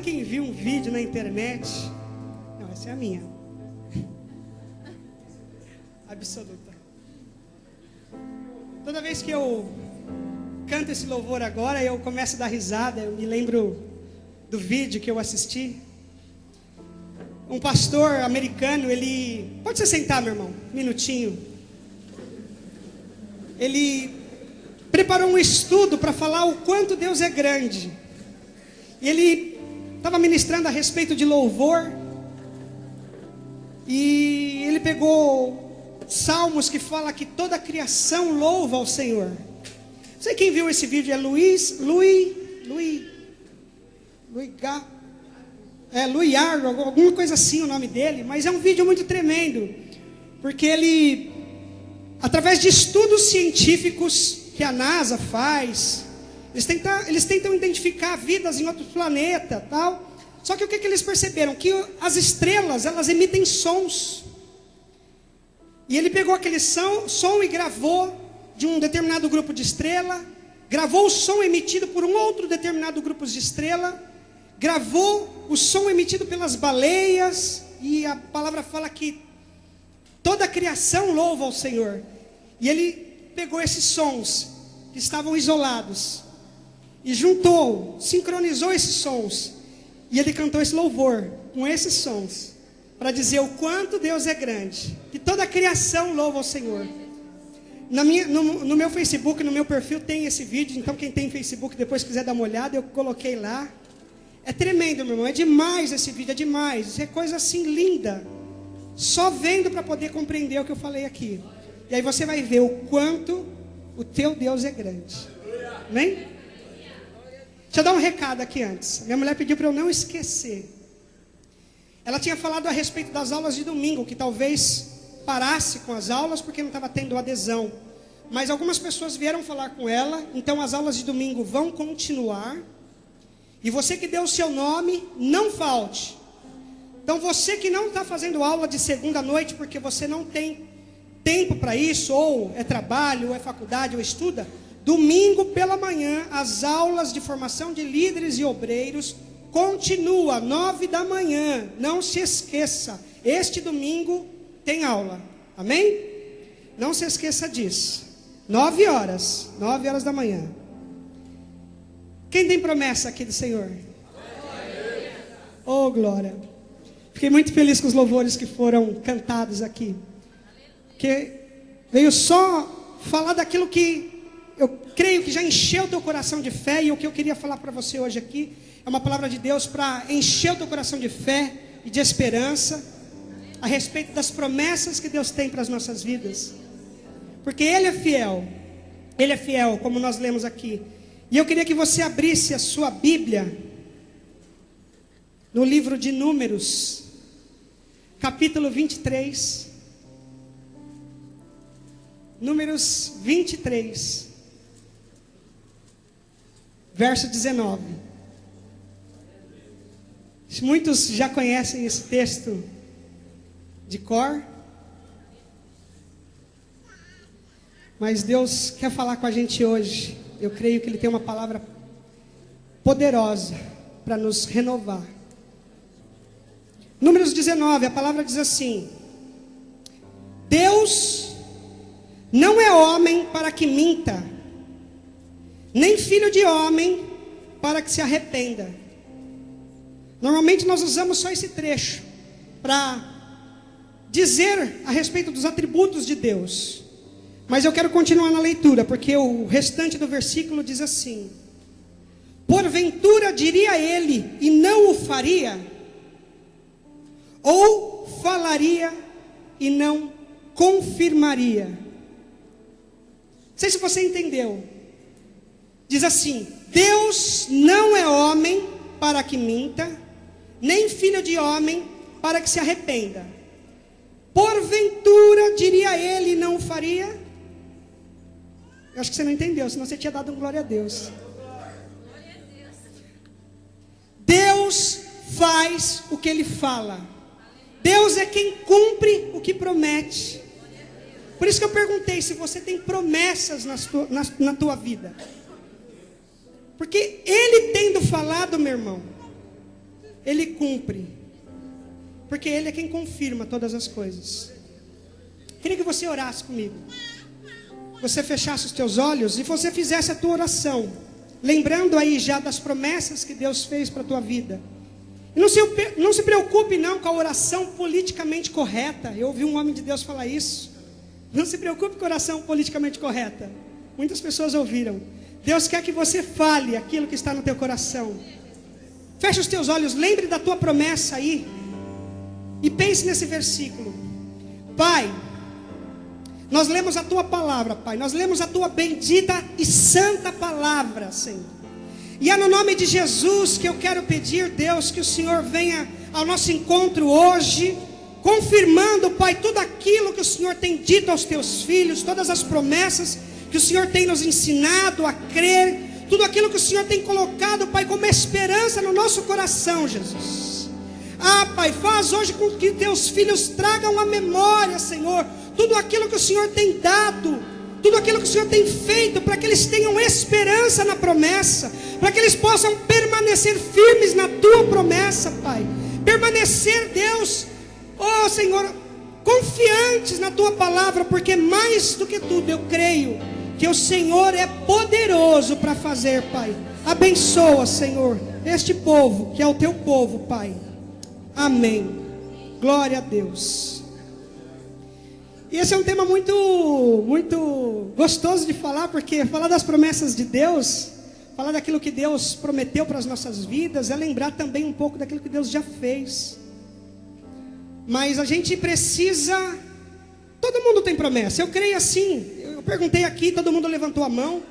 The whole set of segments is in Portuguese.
quem viu um vídeo na internet. Não, essa é a minha. Absoluta. Toda vez que eu canto esse louvor agora, eu começo a dar risada. Eu me lembro do vídeo que eu assisti. Um pastor americano, ele... Pode se sentar, meu irmão, um minutinho. Ele preparou um estudo para falar o quanto Deus é grande. E ele estava ministrando a respeito de louvor. E ele pegou salmos que fala que toda a criação louva ao Senhor. Não sei quem viu esse vídeo, é Luiz Argo, alguma coisa assim o nome dele. Mas é um vídeo muito tremendo. Porque ele, através de estudos científicos que a NASA faz, eles tentam identificar vidas em outro planeta, tal. Só que o que eles perceberam? Que as estrelas, elas emitem sons. E ele pegou aquele som e gravou de um determinado grupo de estrela, gravou o som emitido por um outro determinado grupo de estrela, gravou o som emitido pelas baleias, e a palavra fala que toda a criação louva ao Senhor. E ele pegou esses sons que estavam isolados e juntou, sincronizou esses sons, e ele cantou esse louvor com esses sons, para dizer o quanto Deus é grande, que toda a criação louva ao Senhor. No meu Facebook, no meu perfil tem esse vídeo, então quem tem Facebook depois quiser dar uma olhada, eu coloquei lá. É tremendo, meu irmão, é demais esse vídeo, é demais, isso é coisa assim linda, só vendo para poder compreender o que eu falei aqui. E aí você vai ver o quanto o teu Deus é grande. Amém? Deixa eu dar um recado aqui antes. Minha mulher pediu para eu não esquecer. Ela tinha falado a respeito das aulas de domingo, que talvez parasse com as aulas porque não estava tendo adesão. Mas algumas pessoas vieram falar com ela, então as aulas de domingo vão continuar. E você que deu o seu nome, não falte. Então você que não está fazendo aula de segunda noite porque você não tem tempo para isso, ou é trabalho, ou é faculdade, ou estuda, domingo pela manhã, as aulas de formação de líderes e obreiros continua, 9 da manhã, não se esqueça, este domingo tem aula, amém? Não se esqueça disso, 9 horas da manhã. Quem tem promessa aqui do Senhor? Oh, glória! Fiquei muito feliz com os louvores que foram cantados aqui, porque veio só falar daquilo que eu creio que já encheu o teu coração de fé. E o que eu queria falar para você hoje aqui é uma palavra de Deus para encher o teu coração de fé e de esperança a respeito das promessas que Deus tem para as nossas vidas, porque Ele é fiel, como nós lemos aqui. E eu queria que você abrisse a sua Bíblia no livro de Números, capítulo 23. Números 23, verso 19. Muitos já conhecem esse texto de cor, mas Deus quer falar com a gente hoje. Eu creio que Ele tem uma palavra poderosa para nos renovar. Números 19, a palavra diz assim: Deus não é homem para que minta, nem filho de homem para que se arrependa. Normalmente nós usamos só esse trecho para dizer a respeito dos atributos de Deus. Mas eu quero continuar na leitura, porque o restante do versículo diz assim: porventura diria ele e não o faria? Ou falaria e não confirmaria? Não sei se você entendeu. Diz assim: Deus não é homem para que minta, nem filho de homem para que se arrependa. Porventura diria ele e não o faria? Eu acho que você não entendeu, senão você tinha dado um glória a Deus. Deus faz o que Ele fala. Deus é quem cumpre o que promete. Por isso que eu perguntei se você tem promessas na tua vida. Porque Ele tendo falado, meu irmão, Ele cumpre. Porque Ele é quem confirma todas as coisas. Queria que você orasse comigo. Você fechasse os teus olhos e você fizesse a tua oração, lembrando aí já das promessas que Deus fez para a tua vida. E não se preocupe não com a oração politicamente correta. Eu ouvi um homem de Deus falar isso. Não se preocupe com a oração politicamente correta. Muitas pessoas ouviram. Deus quer que você fale aquilo que está no teu coração. Feche os teus olhos, lembre da tua promessa aí. E pense nesse versículo. Pai, nós lemos a tua palavra, Pai. Nós lemos a tua bendita e santa palavra, Senhor. E é no nome de Jesus que eu quero pedir, Deus, que o Senhor venha ao nosso encontro hoje, confirmando, Pai, tudo aquilo que o Senhor tem dito aos teus filhos, todas as promessas que o Senhor tem nos ensinado a crer, tudo aquilo que o Senhor tem colocado, Pai, como esperança no nosso coração, Jesus. Ah, Pai, faz hoje com que teus filhos tragam à memória, Senhor, tudo aquilo que o Senhor tem dado, tudo aquilo que o Senhor tem feito, para que eles tenham esperança na promessa, para que eles possam permanecer firmes na tua promessa, Pai. Permanecer, Deus, oh Senhor, confiantes na tua palavra, porque mais do que tudo eu creio que o Senhor é poderoso para fazer, Pai. Abençoa, Senhor, este povo, que é o teu povo, Pai. Amém. Glória a Deus. E esse é um tema muito gostoso de falar, porque falar das promessas de Deus, falar daquilo que Deus prometeu para as nossas vidas, é lembrar também um pouco daquilo que Deus já fez. Mas a gente precisa, todo mundo tem promessa, eu creio assim. Eu perguntei aqui, todo mundo levantou a mão,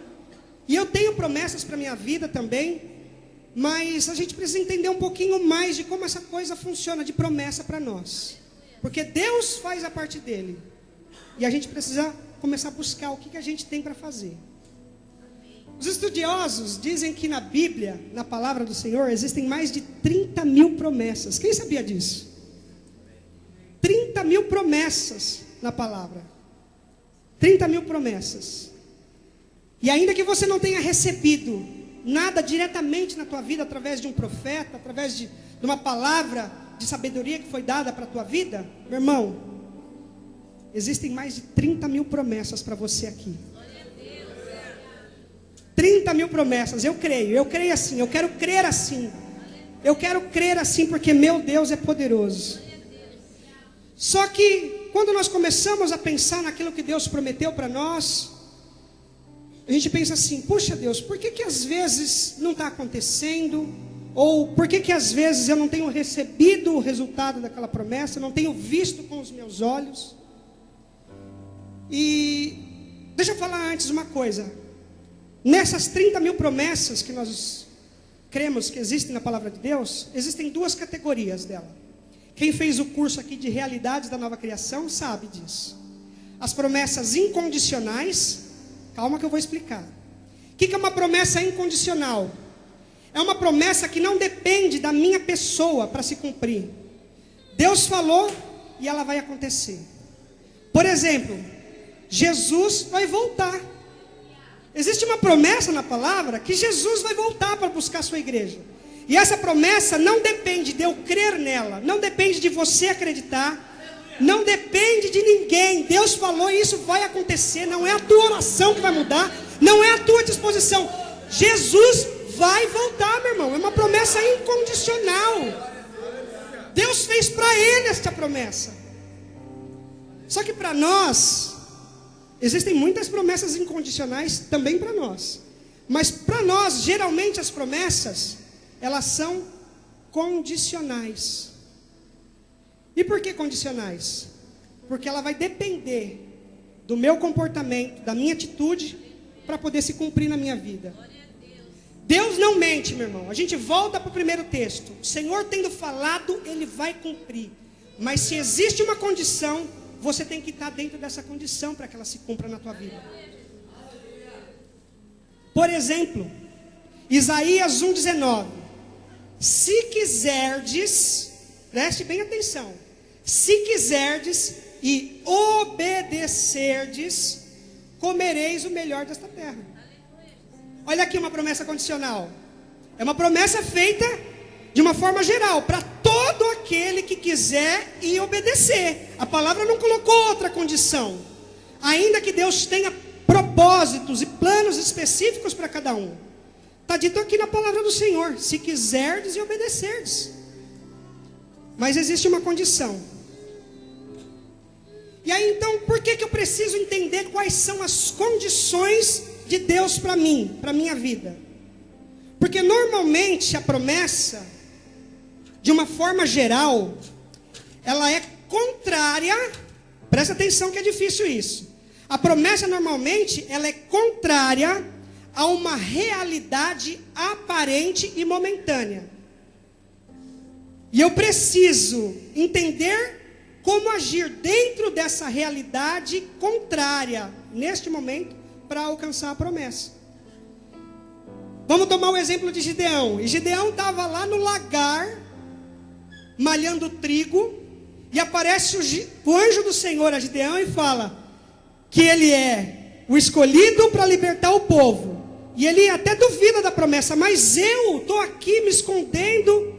e eu tenho promessas para a minha vida também, mas a gente precisa entender um pouquinho mais de como essa coisa funciona de promessa para nós, porque Deus faz a parte dele, e a gente precisa começar a buscar o que a gente tem para fazer. Os estudiosos dizem que na Bíblia, na palavra do Senhor, existem mais de 30 mil promessas. Quem sabia disso? 30 mil promessas na palavra. 30 mil promessas. E ainda que você não tenha recebido nada diretamente na tua vida, através de um profeta, através de uma palavra de sabedoria que foi dada para a tua vida, meu irmão, existem mais de 30 mil promessas para você aqui. 30 mil promessas, eu creio assim, eu quero crer assim. Eu quero crer assim porque meu Deus é poderoso. Só que quando nós começamos a pensar naquilo que Deus prometeu para nós, a gente pensa assim, puxa Deus, por que às vezes não está acontecendo? Ou por que às vezes eu não tenho recebido o resultado daquela promessa, não tenho visto com os meus olhos? E deixa eu falar antes uma coisa. Nessas 30 mil promessas que nós cremos que existem na palavra de Deus, existem duas categorias dela. Quem fez o curso aqui de realidades da nova criação sabe disso. As promessas incondicionais, calma que eu vou explicar. O que é uma promessa incondicional? É uma promessa que não depende da minha pessoa para se cumprir. Deus falou e ela vai acontecer. Por exemplo, Jesus vai voltar. Existe uma promessa na palavra que Jesus vai voltar para buscar a sua igreja. E essa promessa não depende de eu crer nela, não depende de você acreditar, não depende de ninguém. Deus falou e isso vai acontecer. Não é a tua oração que vai mudar, não é a tua disposição. Jesus vai voltar, meu irmão. É uma promessa incondicional. Deus fez para ele esta promessa. Só que para nós existem muitas promessas incondicionais também para nós. Mas para nós, geralmente as promessas, elas são condicionais. E por que condicionais? Porque ela vai depender do meu comportamento, da minha atitude, para poder se cumprir na minha vida. Deus não mente, meu irmão. A gente volta para o primeiro texto. O Senhor tendo falado, Ele vai cumprir. Mas se existe uma condição, você tem que estar dentro dessa condição para que ela se cumpra na tua vida. Por exemplo, Isaías 1,19. Se quiserdes, preste bem atenção. Se quiserdes e obedecerdes, comereis o melhor desta terra. Olha aqui uma promessa condicional. É uma promessa feita de uma forma geral, para todo aquele que quiser e obedecer. A palavra não colocou outra condição. Ainda que Deus tenha propósitos e planos específicos para cada um. Está dito aqui na palavra do Senhor: se quiserdes e obedecerdes. Mas existe uma condição. E aí então, por que eu preciso entender quais são as condições de Deus para mim, para a minha vida? Porque normalmente a promessa, de uma forma geral, ela é contrária. Presta atenção que é difícil isso. A promessa normalmente, ela é contrária a uma realidade aparente e momentânea. E eu preciso entender como agir dentro dessa realidade contrária, neste momento, para alcançar a promessa. Vamos tomar o exemplo de Gideão. E Gideão estava lá no lagar, malhando trigo, e aparece o anjo do Senhor a Gideão e fala que ele é o escolhido para libertar o povo. E ele até duvida da promessa: mas eu estou aqui me escondendo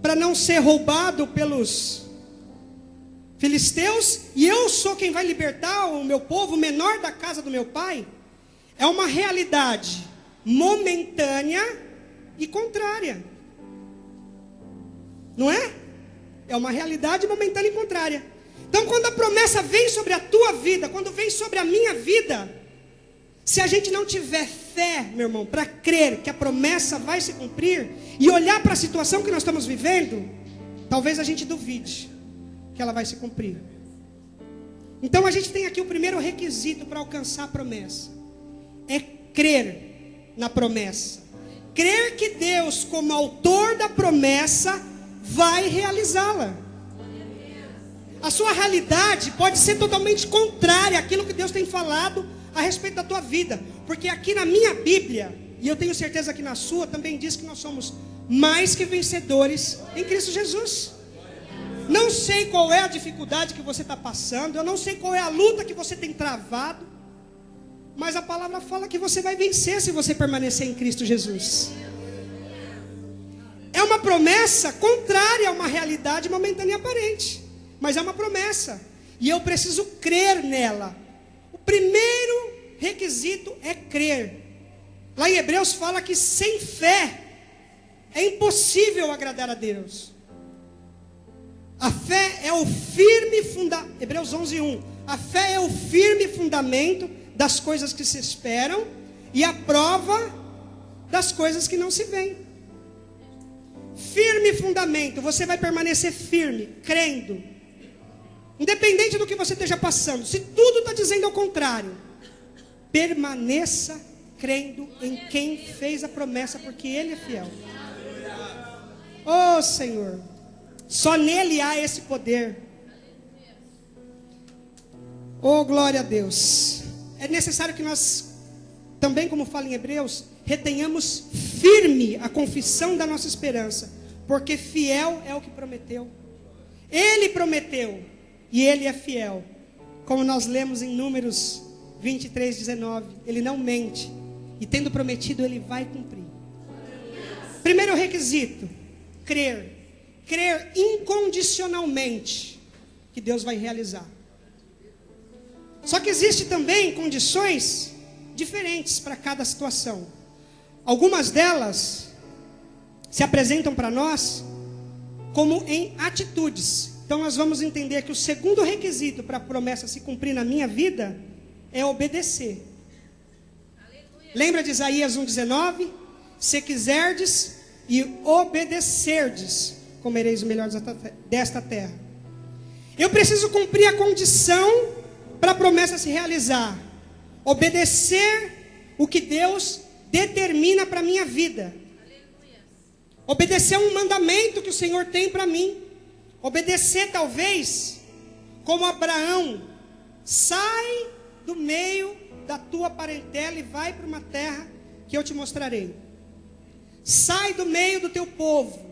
para não ser roubado pelos filisteus, e eu sou quem vai libertar o meu povo, o menor da casa do meu pai. É uma realidade momentânea e contrária, não é? É uma realidade momentânea e contrária. Então, quando a promessa vem sobre a tua vida, quando vem sobre a minha vida, se a gente não tiver fé, meu irmão, para crer que a promessa vai se cumprir, e olhar para a situação que nós estamos vivendo, talvez a gente duvide que ela vai se cumprir. Então a gente tem aqui o primeiro requisito para alcançar a promessa: é crer na promessa. Crer que Deus, como autor da promessa, vai realizá-la. A sua realidade pode ser totalmente contrária àquilo que Deus tem falado a respeito da tua vida. Porque aqui na minha Bíblia, e eu tenho certeza que na sua, também diz que nós somos mais que vencedores em Cristo Jesus. Não sei qual é a dificuldade que você está passando, eu não sei qual é a luta que você tem travado, mas a palavra fala que você vai vencer se você permanecer em Cristo Jesus. É uma promessa contrária a uma realidade momentânea e aparente, mas é uma promessa, e eu preciso crer nela. O primeiro requisito é crer. Lá em Hebreus fala que sem fé é impossível agradar a Deus. A fé é o firme fundamento. Hebreus 11:1. A fé é o firme fundamento das coisas que se esperam e a prova das coisas que não se veem. Firme fundamento. Você vai permanecer firme, crendo, independente do que você esteja passando. Se tudo está dizendo ao contrário, permaneça crendo em quem fez a promessa, porque Ele é fiel. Oh Senhor, só nele há esse poder. Oh glória a Deus. É necessário que nós também, como fala em Hebreus, retenhamos firme a confissão da nossa esperança, porque fiel é o que prometeu. Ele prometeu e Ele é fiel. Como nós lemos em Números 23:19, Ele não mente, e tendo prometido, Ele vai cumprir. Primeiro requisito: crer. Crer incondicionalmente que Deus vai realizar. Só que existe também condições diferentes para cada situação. Algumas delas se apresentam para nós como em atitudes. Então nós vamos entender que o segundo requisito para a promessa se cumprir na minha vida é obedecer. Aleluia. Lembra de Isaías 1:19? Se quiserdes e obedecerdes, comereis o melhor desta terra. Eu preciso cumprir a condição para a promessa se realizar: obedecer o que Deus determina para a minha vida. Obedecer um mandamento que o Senhor tem para mim. Obedecer talvez como Abraão: sai do meio da tua parentela e vai para uma terra que eu te mostrarei. Sai do meio do teu povo.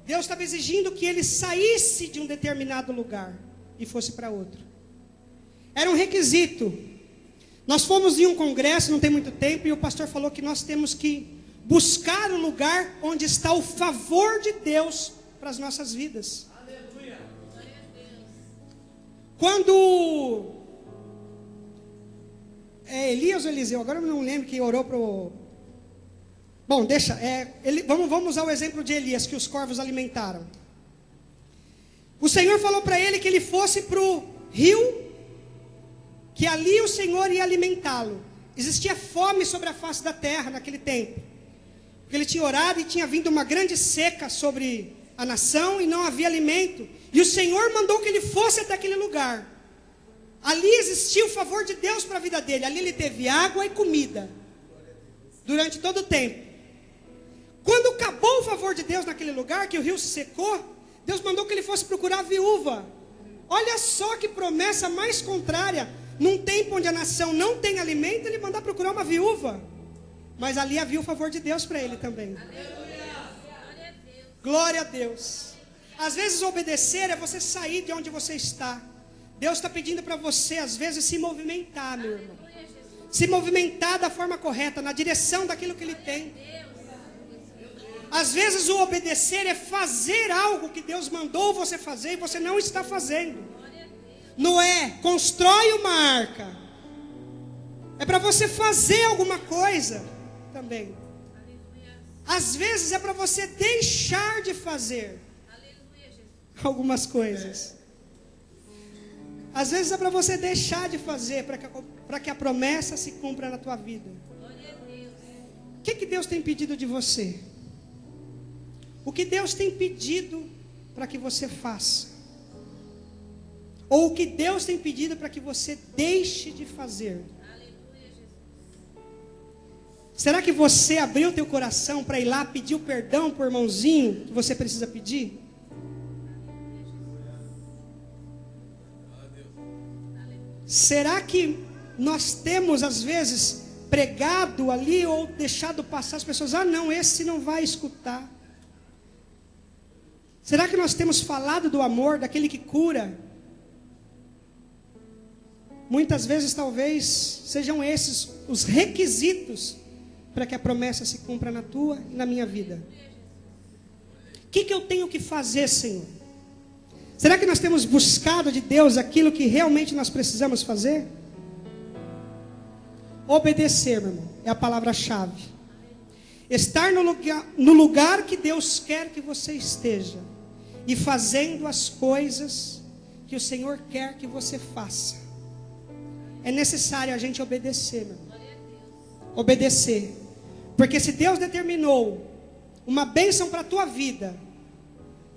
Deus estava exigindo que ele saísse de um determinado lugar e fosse para outro. Era um requisito. Nós fomos em um congresso não tem muito tempo, e o pastor falou que nós temos que buscar o lugar onde está o favor de Deus para as nossas vidas. Aleluia. Quando Elias ou Eliseu, agora eu não lembro quem orou para o... Bom, deixa, vamos usar o exemplo de Elias, que os corvos alimentaram. O Senhor falou para ele que ele fosse para o rio, que ali o Senhor ia alimentá-lo. Existia fome sobre a face da terra naquele tempo, porque ele tinha orado e tinha vindo uma grande seca sobre a nação e não havia alimento. E o Senhor mandou que ele fosse até aquele lugar. Ali existia o favor de Deus para a vida dele. Ali ele teve água e comida durante todo o tempo. Quando acabou o favor de Deus naquele lugar, que o rio se secou, Deus mandou que ele fosse procurar a viúva. Olha só que promessa mais contrária. Num tempo onde a nação não tem alimento, ele mandar procurar uma viúva. Mas ali havia o favor de Deus para ele também. Glória a Deus. Às vezes obedecer é você sair de onde você está. Deus está pedindo para você, às vezes, se movimentar, meu irmão. Se movimentar da forma correta, na direção daquilo que Ele tem. Às vezes o obedecer é fazer algo que Deus mandou você fazer e você não está fazendo. Noé, constrói uma arca. É para você fazer alguma coisa também. Às vezes é para você deixar de fazer algumas coisas. Às vezes é para você deixar de fazer, para que a promessa se cumpra na tua vida. O que Deus tem pedido de você? O que Deus tem pedido para que você faça? Ou o que Deus tem pedido para que você deixe de fazer? Será que você abriu o teu coração para ir lá pedir o perdão para o irmãozinho que você precisa pedir? Será que nós temos às vezes pregado ali ou deixado passar as pessoas? Ah não, esse não vai escutar. Será que nós temos falado do amor, daquele que cura? Muitas vezes talvez sejam esses os requisitos para que a promessa se cumpra na tua e na minha vida. O que eu tenho que fazer, Senhor? Será que nós temos buscado de Deus aquilo que realmente nós precisamos fazer? Obedecer, meu irmão, é a palavra-chave. Estar no lugar que Deus quer que você esteja. E fazendo as coisas que o Senhor quer que você faça. É necessário a gente obedecer, meu irmão. Obedecer. Porque se Deus determinou uma bênção para a tua vida,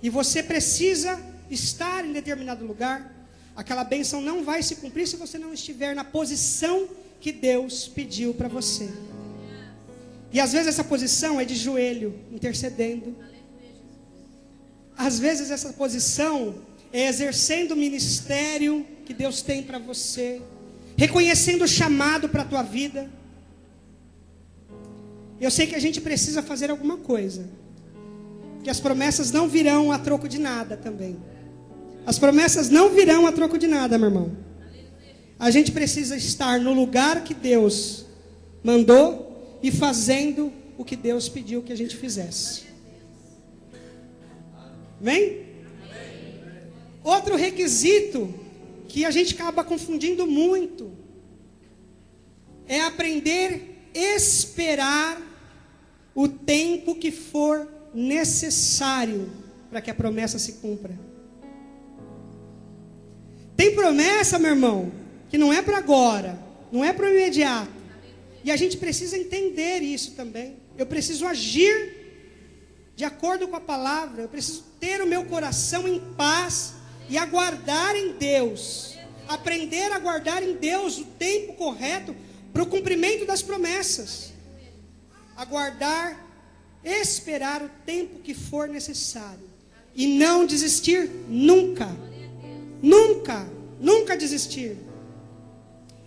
e você precisa estar em determinado lugar, aquela bênção não vai se cumprir se você não estiver na posição que Deus pediu para você. E às vezes essa posição é de joelho, intercedendo. Às vezes essa posição é exercendo o ministério que Deus tem para você, reconhecendo o chamado para a tua vida. Eu sei que a gente precisa fazer alguma coisa, que as promessas não virão a troco de nada também. As promessas não virão a troco de nada, meu irmão. A gente precisa estar no lugar que Deus mandou e fazendo o que Deus pediu que a gente fizesse. Amém? Outro requisito que a gente acaba confundindo muito é aprender a esperar o tempo que for necessário para que a promessa se cumpra. Tem promessa, meu irmão, que não é para agora, não é para o imediato. E a gente precisa entender isso também. Eu preciso agir de acordo com a palavra. Eu preciso ter o meu coração em paz e aguardar em Deus. Aprender a aguardar em Deus o tempo correto para o cumprimento das promessas. Aguardar, esperar o tempo que for necessário. E não desistir nunca. Nunca, nunca desistir.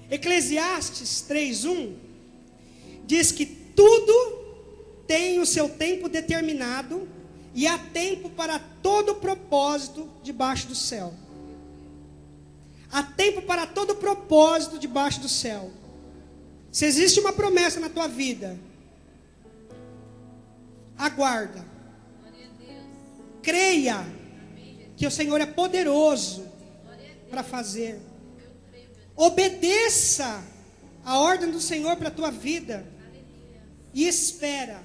Eclesiastes 3:1 diz que tudo tem o seu tempo determinado e há tempo para todo propósito debaixo do céu. Há tempo para todo propósito debaixo do céu. Se existe uma promessa na tua vida, aguarda. Creia que o Senhor é poderoso para fazer. Obedeça a ordem do Senhor para a tua vida. E espera,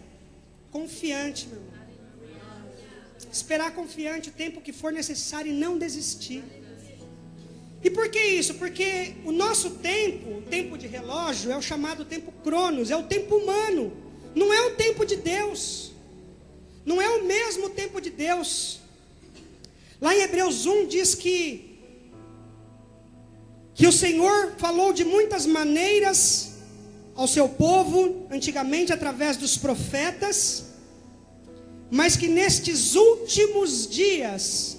confiante, meu irmão. Esperar confiante o tempo que for necessário e não desistir. E por que isso? Porque o nosso tempo, o tempo de relógio, é o chamado tempo Cronos, é o tempo humano. Não é o tempo de Deus. Não é o mesmo tempo de Deus. Lá em Hebreus 1 diz que o Senhor falou de muitas maneiras ao seu povo, antigamente através dos profetas, mas que nestes últimos dias,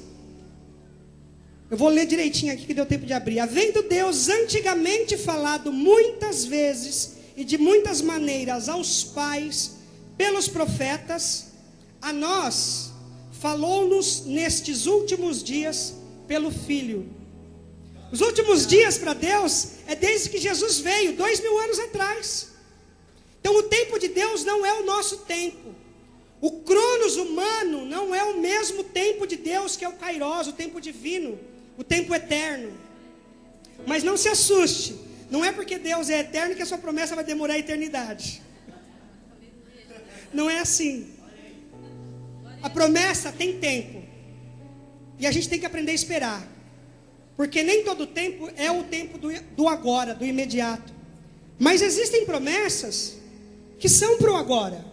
eu vou ler direitinho aqui que deu tempo de abrir. Havendo Deus antigamente falado muitas vezes e de muitas maneiras aos pais pelos profetas, a nós falou-nos nestes últimos dias pelo Filho. Os últimos dias para Deus é desde que Jesus veio, 2000 anos atrás. Então o tempo de Deus não é o nosso tempo. O Cronos humano não é o mesmo tempo de Deus, que é o Kairos, o tempo divino, o tempo eterno. Mas não se assuste, não é porque Deus é eterno que a sua promessa vai demorar a eternidade. Não é assim. A promessa tem tempo. E a gente tem que aprender a esperar. Porque nem todo tempo é o tempo do agora, do imediato. Mas existem promessas que são para o agora.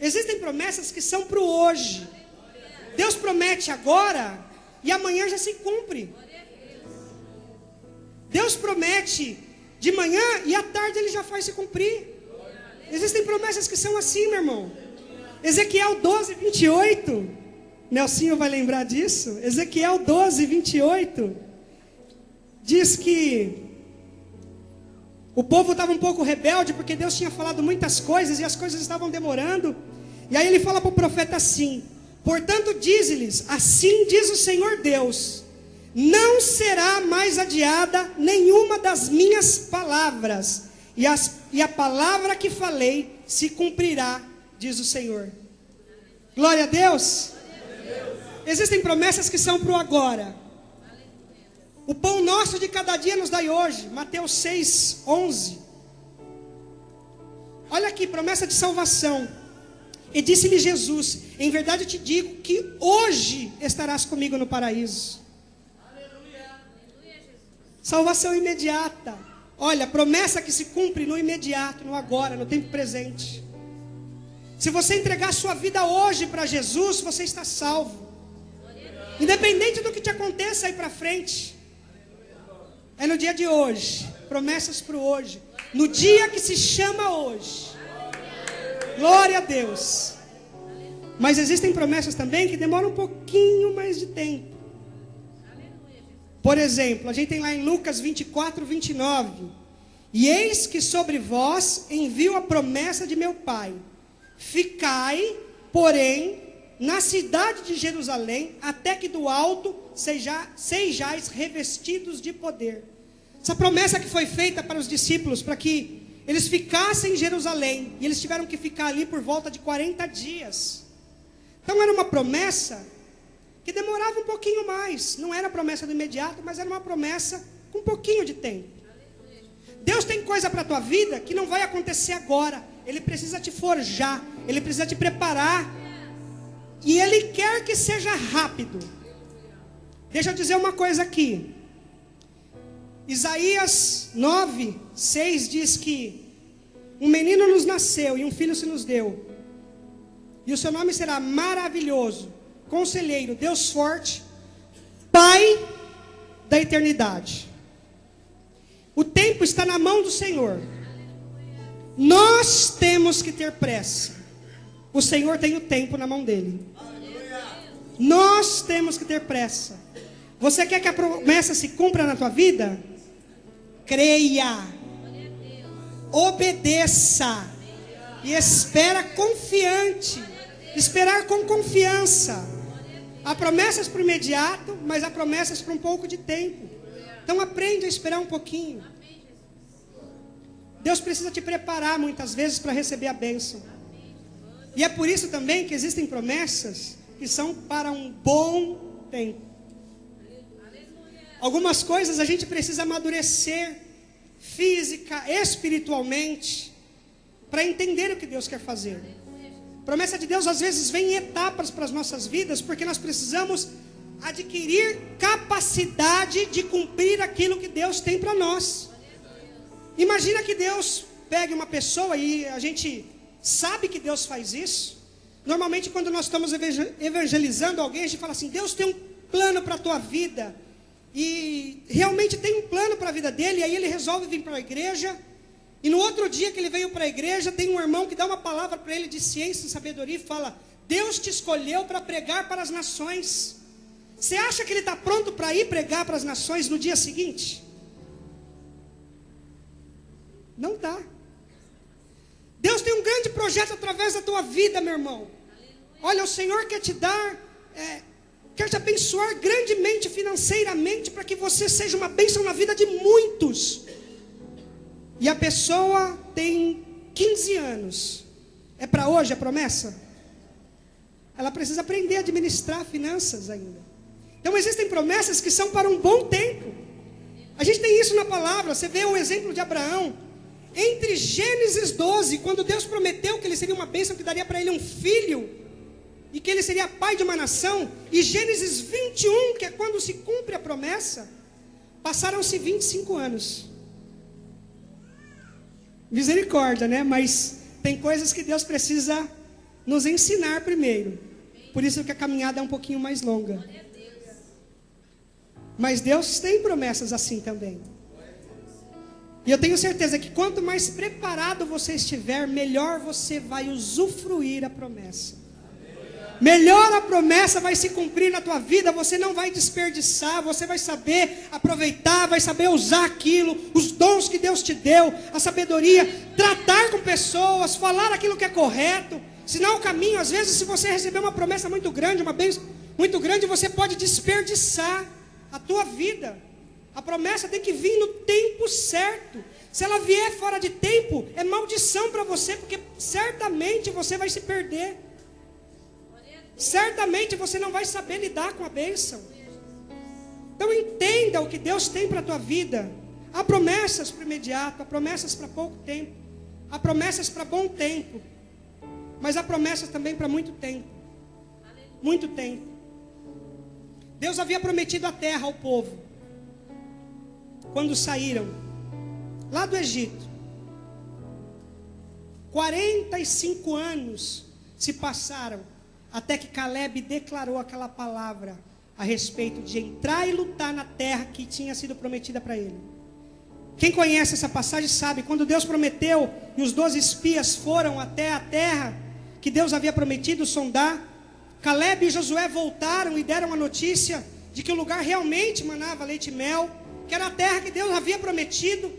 Existem promessas que são para o hoje. Deus promete agora e amanhã já se cumpre. Deus promete de manhã e à tarde ele já faz se cumprir. Existem promessas que são assim, meu irmão. Ezequiel 12, 28. Nelsinho vai lembrar disso. Ezequiel 12, 28. Diz que o povo estava um pouco rebelde, porque Deus tinha falado muitas coisas e as coisas estavam demorando. E aí ele fala para o profeta assim: portanto dize-lhes, assim diz o Senhor Deus, não será mais adiada nenhuma das minhas palavras, e a palavra que falei se cumprirá, diz o Senhor. Glória a Deus. Existem promessas que são para o agora. O pão nosso de cada dia nos dai hoje. Mateus 6, 11. Olha aqui, promessa de salvação. E disse-lhe Jesus: em verdade eu te digo que hoje estarás comigo no paraíso. Salvação imediata. Olha, promessa que se cumpre no imediato, no agora, no tempo presente. Se você entregar sua vida hoje para Jesus, você está salvo. Independente do que te aconteça aí para frente. É no dia de hoje. Promessas para o hoje. No dia que se chama hoje. Glória a Deus. Mas existem promessas também que demoram um pouquinho mais de tempo. Por exemplo, a gente tem lá em Lucas 24, 29. E eis que sobre vós envio a promessa de meu Pai. Ficai, porém, na cidade de Jerusalém, até que do alto sejais revestidos de poder. Essa promessa que foi feita para os discípulos, para que eles ficassem em Jerusalém, e eles tiveram que ficar ali por volta de 40 dias. Então era uma promessa que demorava um pouquinho mais. Não era promessa do imediato, mas era uma promessa com um pouquinho de tempo. Deus tem coisa para a tua vida que não vai acontecer agora. Ele precisa te forjar, Ele precisa te preparar. E Ele quer que seja rápido. Deixa eu dizer uma coisa aqui. Isaías 9, 6 diz que um menino nos nasceu e um filho se nos deu. E o seu nome será maravilhoso, conselheiro, Deus forte, Pai da eternidade. O tempo está na mão do Senhor. Nós temos que ter pressa. O Senhor tem o tempo na mão dele. Nós temos que ter pressa. Você quer que a promessa se cumpra na tua vida? Creia. Obedeça. E espera confiante. Esperar com confiança. Há promessas para o imediato, mas há promessas para um pouco de tempo. Então aprende a esperar um pouquinho. Deus precisa te preparar muitas vezes para receber a bênção. E é por isso também que existem promessas que são para um bom tempo. Algumas coisas a gente precisa amadurecer física, espiritualmente, para entender o que Deus quer fazer. A promessa de Deus às vezes vem em etapas para as nossas vidas, porque nós precisamos adquirir capacidade de cumprir aquilo que Deus tem para nós. Imagina que Deus pegue uma pessoa, e a gente sabe que Deus faz isso. Normalmente quando nós estamos evangelizando alguém, a gente fala assim: Deus tem um plano para a tua vida, e realmente tem um plano para a vida dele. E aí ele resolve vir para a igreja, e no outro dia que ele veio para a igreja, tem um irmão que dá uma palavra para ele de ciência e sabedoria e fala: Deus te escolheu para pregar para as nações. Você acha que ele está pronto para ir pregar para as nações no dia seguinte? Não está. Deus tem um grande projeto através da tua vida, meu irmão. Olha, o Senhor quer te dar, quer te abençoar grandemente financeiramente, para que você seja uma bênção na vida de muitos. E a pessoa tem 15 anos. É para hoje a promessa? Ela precisa aprender a administrar finanças ainda. Então existem promessas que são para um bom tempo. A gente tem isso na palavra. Você vê o exemplo de Abraão. Entre Gênesis 12, quando Deus prometeu que ele seria uma bênção, que daria para ele um filho, e que ele seria pai de uma nação, e Gênesis 21, que é quando se cumpre a promessa, passaram-se 25 anos. Misericórdia, né? Mas tem coisas que Deus precisa nos ensinar primeiro. Por isso que a caminhada é um pouquinho mais longa. Mas Deus tem promessas assim também. E eu tenho certeza que quanto mais preparado você estiver, melhor você vai usufruir a promessa. Melhor a promessa vai se cumprir na tua vida. Você não vai desperdiçar, você vai saber aproveitar, vai saber usar aquilo, os dons que Deus te deu, a sabedoria, tratar com pessoas, falar aquilo que é correto. Senão o caminho, às vezes, se você receber uma promessa muito grande, uma bênção muito grande, você pode desperdiçar a tua vida. A promessa tem que vir no tempo certo. Se ela vier fora de tempo, é maldição para você, porque certamente você vai se perder. Certamente você não vai saber lidar com a bênção. Então entenda o que Deus tem para a tua vida. Há promessas para o imediato, há promessas para pouco tempo, há promessas para bom tempo, mas há promessas também para muito tempo. Muito tempo. Deus havia prometido a terra ao povo quando saíram lá do Egito. 45 anos se passaram até que Caleb declarou aquela palavra a respeito de entrar e lutar na terra que tinha sido prometida para ele. Quem conhece essa passagem sabe, quando Deus prometeu e os 12 espias foram até a terra que Deus havia prometido sondar, Caleb e Josué voltaram e deram a notícia de que o lugar realmente manava leite e mel, que era a terra que Deus havia prometido,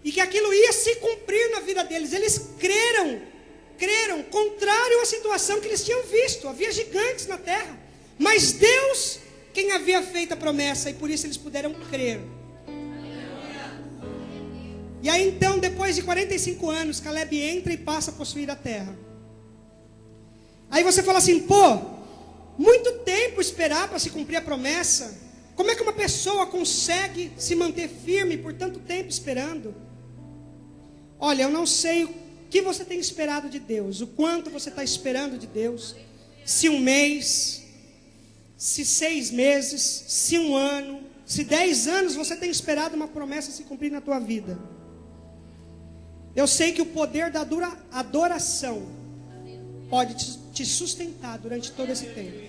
e que aquilo ia se cumprir na vida deles. Eles creram, contrário à situação que eles tinham visto. Havia gigantes na terra, mas Deus, quem havia feito a promessa, e por isso eles puderam crer. E aí então, depois de 45 anos, Caleb entra e passa a possuir a terra. Aí você fala assim: pô, muito tempo esperar para se cumprir a promessa. Como é que uma pessoa consegue se manter firme por tanto tempo esperando? Olha, eu não sei o que você tem esperado de Deus, o quanto você está esperando de Deus. Se um mês, se 6 meses, se 1 ano, se 10 anos você tem esperado uma promessa se cumprir na tua vida. Eu sei que o poder da adoração pode te sustentar durante todo esse tempo.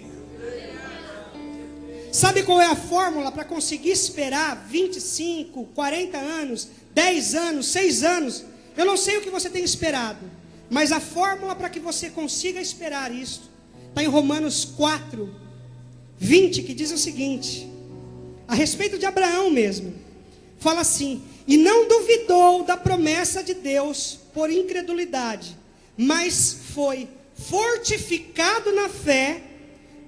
Sabe qual é a fórmula para conseguir esperar 25, 40 anos, 10 anos, 6 anos? Eu não sei o que você tem esperado, mas a fórmula para que você consiga esperar isso está em Romanos 4, 20, que diz o seguinte, a respeito de Abraão mesmo. Fala assim: e não duvidou da promessa de Deus por incredulidade, mas foi fortificado na fé,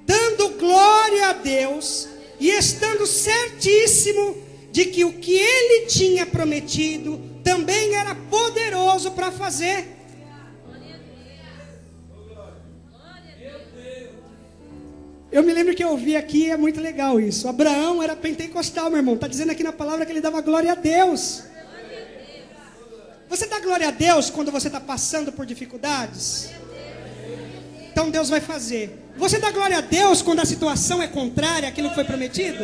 dando glória a Deus, e estando certíssimo de que o que ele tinha prometido também era poderoso para fazer. Eu me lembro que eu ouvi aqui, é muito legal isso. Abraão era pentecostal, meu irmão. Está dizendo aqui na palavra que ele dava glória a Deus. Você dá glória a Deus quando você está passando por dificuldades? Então Deus vai fazer. Você dá glória a Deus quando a situação é contrária àquilo que foi prometido?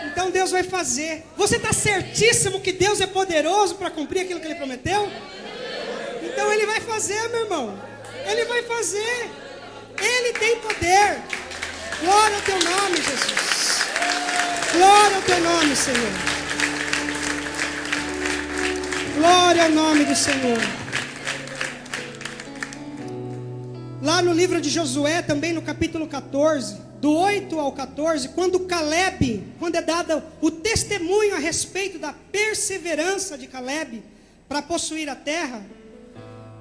Então Deus vai fazer. Você está certíssimo que Deus é poderoso para cumprir aquilo que Ele prometeu? Então Ele vai fazer, meu irmão. Ele vai fazer. Ele tem poder. Glória ao teu nome, Jesus. Glória ao teu nome, Senhor. Glória ao nome do Senhor. Lá no livro de Josué, também no capítulo 14, do 8 ao 14, quando é dado o testemunho a respeito da perseverança de Caleb para possuir a terra,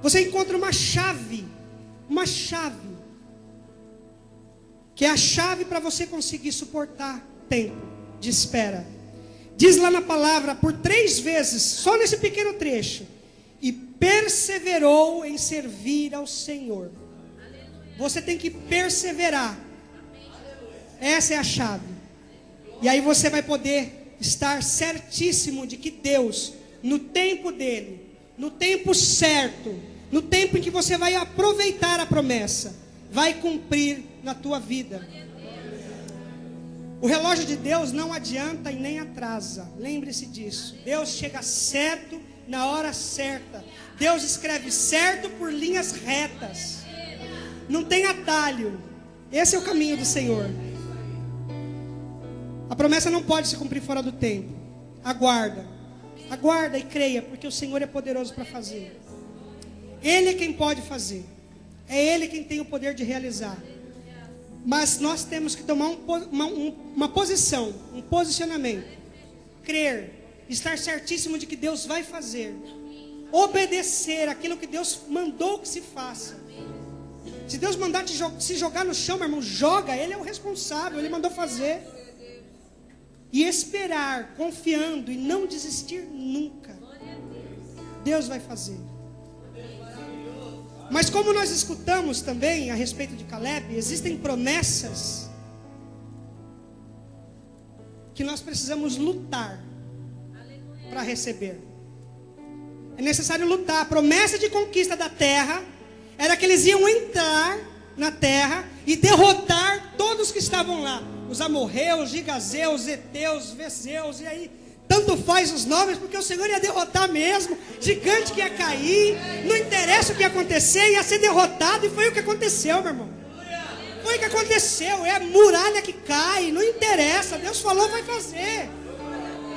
você encontra uma chave, que é a chave para você conseguir suportar tempo de espera. Diz lá na palavra, por 3 vezes, só nesse pequeno trecho, e perseverou em servir ao Senhor. Você tem que perseverar. Essa é a chave. E aí você vai poder estar certíssimo de que Deus, no tempo dele, no tempo certo, no tempo em que você vai aproveitar a promessa, vai cumprir na tua vida. O relógio de Deus não adianta e nem atrasa. Lembre-se disso. Deus chega certo na hora certa. Deus escreve certo por linhas retas. Não tem atalho. Esse é o caminho do Senhor. A promessa não pode se cumprir fora do tempo. Aguarda e creia, porque o Senhor é poderoso para fazer. Ele é quem pode fazer. É Ele quem tem o poder de realizar. Mas nós temos que tomar uma posição, um posicionamento. Crer, estar certíssimo de que Deus vai fazer. Obedecer aquilo que Deus mandou que se faça. Se Deus mandar se jogar no chão, meu irmão, joga. Ele é o responsável, Ele mandou fazer. E esperar, confiando e não desistir nunca. Deus vai fazer. Mas como nós escutamos também a respeito de Caleb, existem promessas que nós precisamos lutar para receber. É necessário lutar. A promessa de conquista da terra era que eles iam entrar na terra e derrotar todos que estavam lá. Os amorreus, gigazeus, eteus, vezeus, e aí tanto faz os nomes, porque o Senhor ia derrotar mesmo. Gigante que ia cair, não interessa o que ia acontecer, ia ser derrotado. E foi o que aconteceu, meu irmão. Foi o que aconteceu. É a muralha que cai, não interessa. Deus falou, vai fazer.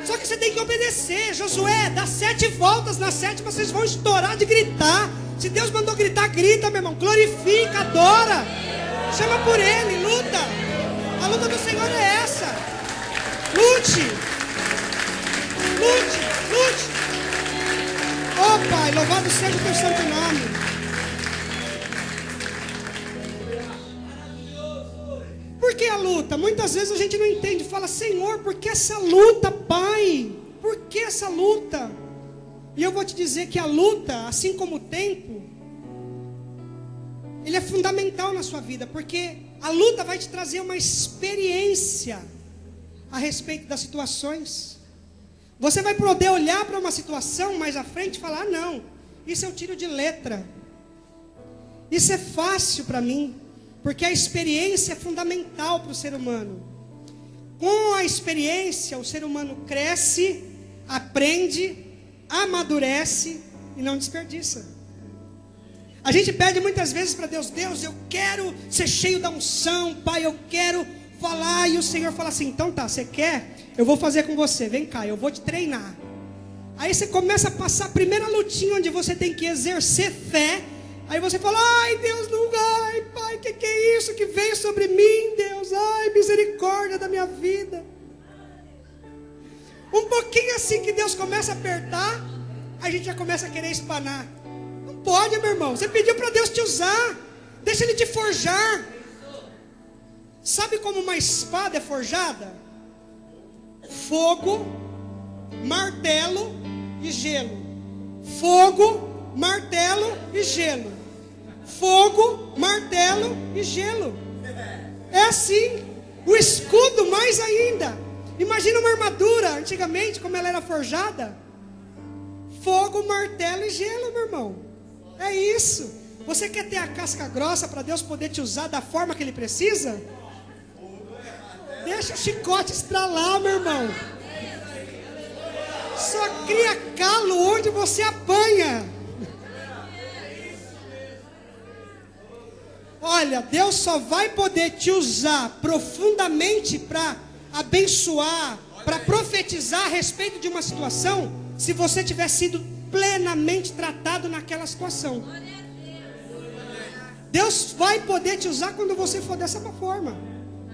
Só que você tem que obedecer. Josué, dá 7 voltas, na 7 vocês vão estourar de gritar. Se Deus mandou gritar, grita, meu irmão. Glorifica, adora. Chama por Ele, luta. A luta do Senhor é essa. Lute. Oh Pai, louvado seja o teu santo nome. Por que a luta? Muitas vezes a gente não entende. Fala, Senhor, por que essa luta, Pai? Por que essa luta? E eu vou te dizer que a luta, assim como o tempo, ele é fundamental na sua vida. Porque a luta vai te trazer uma experiência a respeito das situações. Você vai poder olhar para uma situação mais à frente e falar, não, isso eu tiro de letra. Isso é fácil para mim, porque a experiência é fundamental para o ser humano. Com a experiência, o ser humano cresce, aprende, amadurece e não desperdiça. A gente pede muitas vezes para Deus, Deus, eu quero ser cheio da unção, Pai, eu quero falar, e o Senhor fala assim, então tá, você quer? Eu vou fazer com você, vem cá, eu vou te treinar. Aí você começa a passar a primeira lutinha onde você tem que exercer fé. Aí você fala, ai Deus, não, ai Pai, que é isso que veio sobre mim, Deus, ai misericórdia da minha vida. Um pouquinho assim que Deus começa a apertar, a gente já começa a querer espanar. Não pode, meu irmão, você pediu para Deus te usar, deixa Ele te forjar. Sabe como uma espada é forjada? Fogo, martelo e gelo. Fogo, martelo e gelo. Fogo, martelo e gelo. É assim. O escudo mais ainda. Imagina uma armadura, antigamente, como ela era forjada. Fogo, martelo e gelo, meu irmão. É isso. Você quer ter a casca grossa para Deus poder te usar da forma que Ele precisa? Deixa o chicote estralar, meu irmão. Só cria calo onde você apanha. Olha, Deus só vai poder te usar profundamente para abençoar, para profetizar a respeito de uma situação, se você tiver sido plenamente tratado naquela situação. Deus vai poder te usar quando você for dessa forma,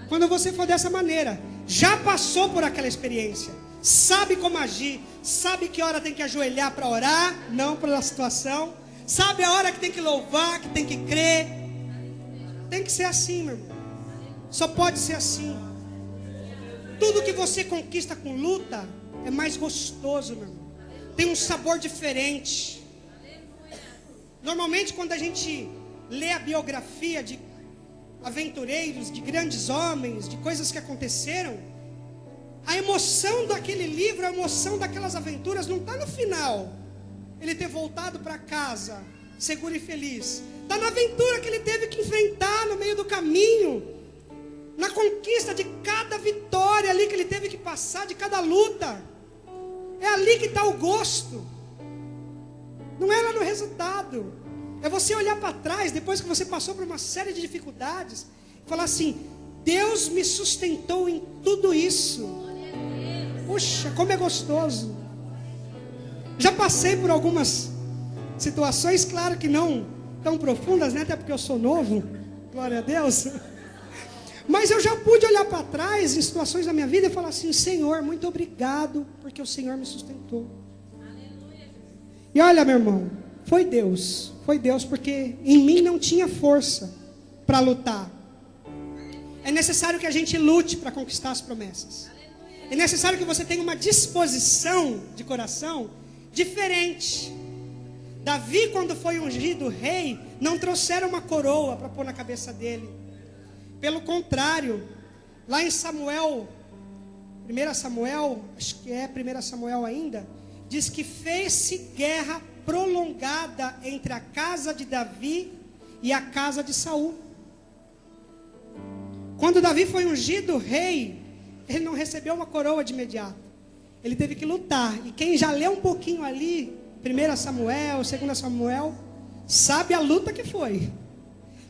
quando você for dessa maneira. Já passou por aquela experiência, sabe como agir, sabe que hora tem que ajoelhar para orar, não pela situação, sabe a hora que tem que louvar, que tem que crer. Tem que ser assim, meu irmão. Só pode ser assim. Tudo que você conquista com luta é mais gostoso, meu irmão. Tem um sabor diferente. Normalmente, quando a gente lê a biografia de aventureiros, de grandes homens, de coisas que aconteceram, a emoção daquele livro, a emoção daquelas aventuras não está no final. Ele ter voltado para casa seguro e feliz. Está na aventura que ele teve que enfrentar no meio do caminho, na conquista de cada vitória ali que ele teve que passar, de cada luta. É ali que está o gosto. Não é lá no resultado. É você olhar para trás, depois que você passou por uma série de dificuldades, e falar assim: Deus me sustentou em tudo isso. Puxa, como é gostoso. Já passei por algumas situações, claro que não tão profundas, né? Até porque eu sou novo, glória a Deus. Mas eu já pude olhar para trás em situações da minha vida e falar assim: Senhor, muito obrigado, porque o Senhor me sustentou. Aleluia. E olha, meu irmão, foi Deus, porque em mim não tinha força para lutar. É necessário que a gente lute para conquistar as promessas. É necessário que você tenha uma disposição de coração diferente. Davi, quando foi ungido rei, não trouxeram uma coroa para pôr na cabeça dele. Pelo contrário, lá em Samuel, 1 Samuel, acho que é 1 Samuel ainda, diz que fez-se guerra prolongada entre a casa de Davi e a casa de Saul. Quando Davi foi ungido rei, ele não recebeu uma coroa de imediato. Ele teve que lutar. E quem já leu um pouquinho ali, 1 Samuel, 2 Samuel, sabe a luta que foi.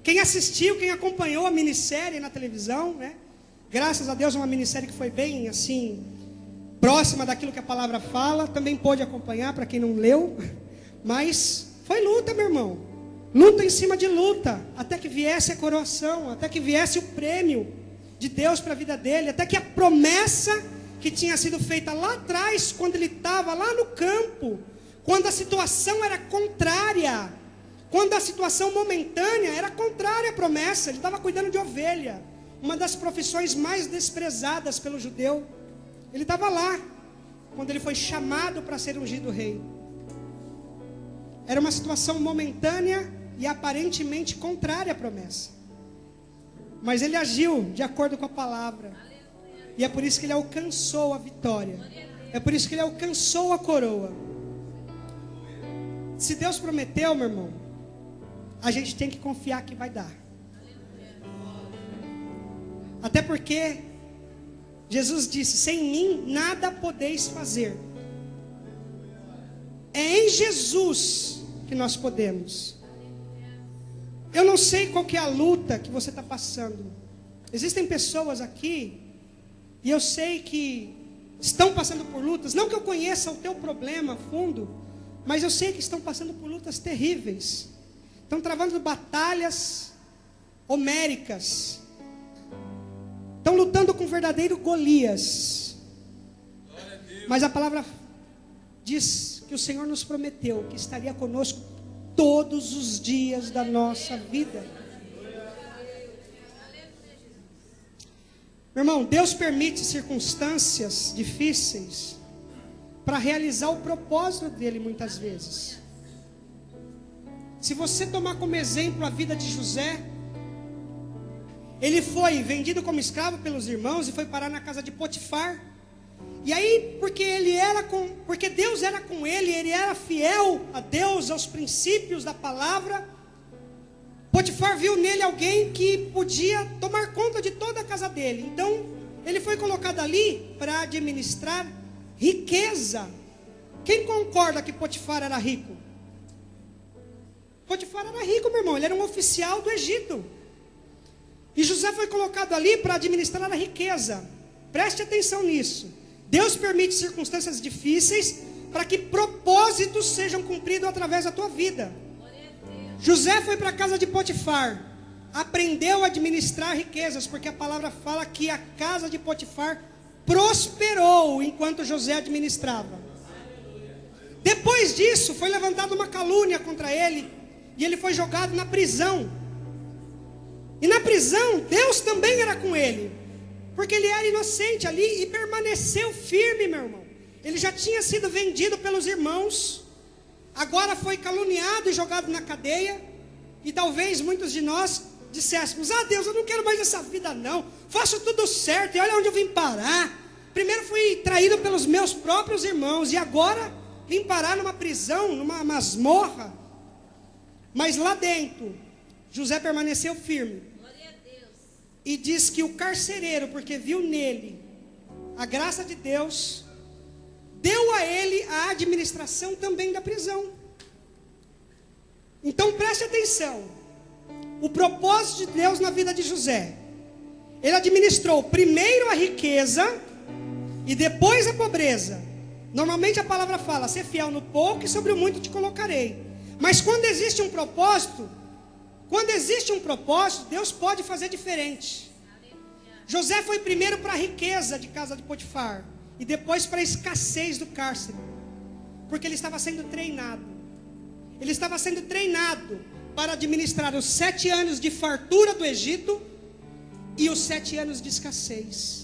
Quem assistiu, quem acompanhou a minissérie na televisão, né? Graças a Deus, uma minissérie que foi bem assim, próxima daquilo que a palavra fala, também pôde acompanhar, para quem não leu. Mas foi luta, meu irmão. Luta em cima de luta, até que viesse a coroação, até que viesse o prêmio de Deus para a vida dele, até que a promessa que tinha sido feita lá atrás, quando ele estava lá no campo, quando a situação era contrária, quando a situação momentânea era contrária à promessa. Ele estava cuidando de ovelha, uma das profissões mais desprezadas pelo judeu. Ele estava lá, quando ele foi chamado para ser ungido rei. Era uma situação momentânea e aparentemente contrária à promessa. Mas ele agiu de acordo com a palavra. E é por isso que ele alcançou a vitória. É por isso que ele alcançou a coroa. Se Deus prometeu, meu irmão, a gente tem que confiar que vai dar. Até porque Jesus disse: sem mim nada podeis fazer. É em Jesus que nós podemos. Eu não sei qual que é a luta que você está passando. Existem pessoas aqui, e eu sei que estão passando por lutas. Não que eu conheça o teu problema a fundo, mas eu sei que estão passando por lutas terríveis. Estão travando batalhas homéricas. Estão lutando com o verdadeiro Golias. Mas a palavra diz que o Senhor nos prometeu que estaria conosco todos os dias da nossa vida. Meu irmão, Deus permite circunstâncias difíceis para realizar o propósito dele muitas vezes. Se você tomar como exemplo a vida de José, ele foi vendido como escravo pelos irmãos e foi parar na casa de Potifar. E aí, porque Deus era com ele, ele era fiel a Deus, aos princípios da palavra, Potifar viu nele alguém que podia tomar conta de toda a casa dele. Então, ele foi colocado ali para administrar riqueza. Quem concorda que Potifar era rico? Potifar era rico, meu irmão. Ele era um oficial do Egito. E José foi colocado ali para administrar a riqueza. Preste atenção nisso. Deus permite circunstâncias difíceis para que propósitos sejam cumpridos através da tua vida. José foi para a casa de Potifar, aprendeu a administrar riquezas, porque a palavra fala que a casa de Potifar prosperou enquanto José administrava. Depois disso, foi levantada uma calúnia contra ele, e ele foi jogado na prisão. E na prisão, Deus também era com ele, porque ele era inocente ali e permaneceu firme, meu irmão. Ele já tinha sido vendido pelos irmãos, agora foi caluniado e jogado na cadeia. E talvez muitos de nós disséssemos: ah, Deus, eu não quero mais essa vida não, faço tudo certo, e olha onde eu vim parar. Primeiro fui traído pelos meus próprios irmãos, e agora vim parar numa prisão, numa masmorra. Mas lá dentro, José permaneceu firme. E diz que o carcereiro, porque viu nele a graça de Deus, deu a ele a administração também da prisão. Então preste atenção. O propósito de Deus na vida de José. Ele administrou primeiro a riqueza e depois a pobreza. Normalmente a palavra fala: ser fiel no pouco e sobre o muito te colocarei. Mas quando existe um propósito, Deus pode fazer diferente. José foi primeiro para a riqueza de casa de Potifar e depois para a escassez do cárcere, porque ele estava sendo treinado. Ele estava sendo treinado para administrar os 7 anos de fartura do Egito e os 7 anos de escassez.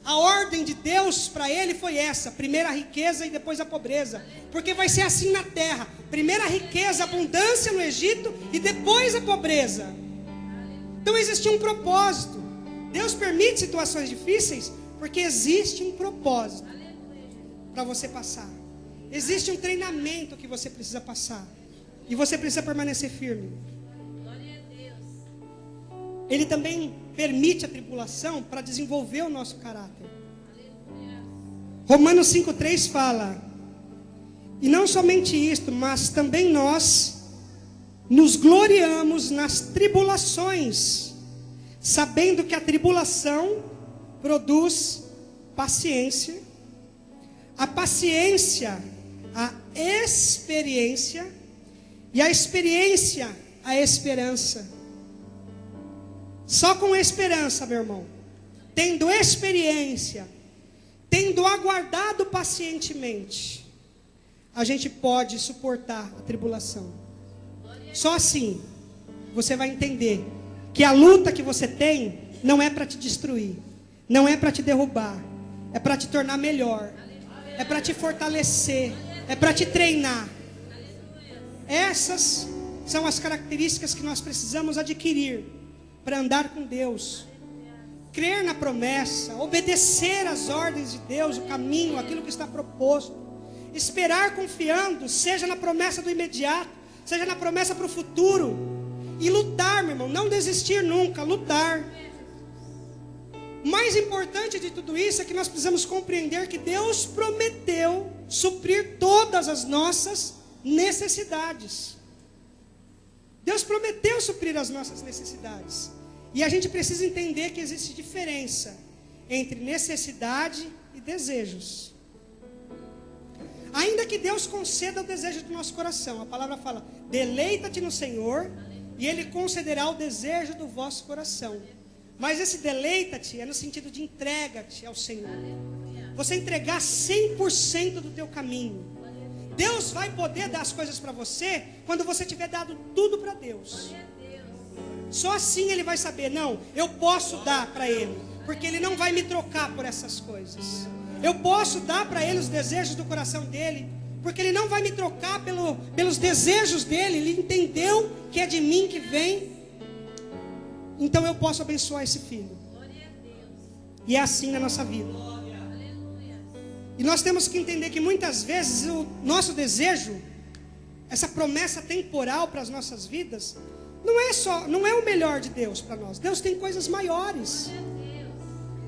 A ordem de Deus para ele foi essa: primeiro a riqueza e depois a pobreza, porque vai ser assim na terra: primeiro a riqueza, a abundância no Egito e depois a pobreza. Então existia um propósito. Deus permite situações difíceis porque existe um propósito para você passar. Existe um treinamento que você precisa passar, e você precisa permanecer firme. Ele também permite a tribulação para desenvolver o nosso caráter. Romanos 5,3 fala: e não somente isto, mas também nós nos gloriamos nas tribulações, sabendo que a tribulação produz paciência, a paciência, a experiência, e a experiência, a esperança. Só com esperança, meu irmão, tendo experiência, tendo aguardado pacientemente, a gente pode suportar a tribulação. Só assim você vai entender que a luta que você tem não é para te destruir, não é para te derrubar, é para te tornar melhor, é para te fortalecer, é para te treinar. Essas são as características que nós precisamos adquirir para andar com Deus. Crer na promessa, obedecer às ordens de Deus, o caminho, aquilo que está proposto. Esperar confiando, seja na promessa do imediato, seja na promessa para o futuro. E lutar, meu irmão, não desistir nunca, lutar. O mais importante de tudo isso é que nós precisamos compreender que Deus prometeu suprir todas as nossas necessidades. Deus prometeu suprir as nossas necessidades. E a gente precisa entender que existe diferença entre necessidade e desejos. Ainda que Deus conceda o desejo do nosso coração, a palavra fala: deleita-te no Senhor e Ele concederá o desejo do vosso coração. Mas esse deleita-te é no sentido de entrega-te ao Senhor. Você entregar 100% do teu caminho. Deus vai poder dar as coisas para você quando você tiver dado tudo para Deus. Só assim Ele vai saber: não, eu posso dar para Ele, porque Ele não vai me trocar por essas coisas. Eu posso dar para Ele os desejos do coração dEle, porque Ele não vai me trocar pelos desejos dEle. Ele entendeu que é de mim que vem. então eu posso abençoar esse filho. E é assim na nossa vida. E nós temos que entender que muitas vezes o nosso desejo, essa promessa temporal para as nossas vidas, não é o melhor de Deus para nós. Deus tem coisas maiores.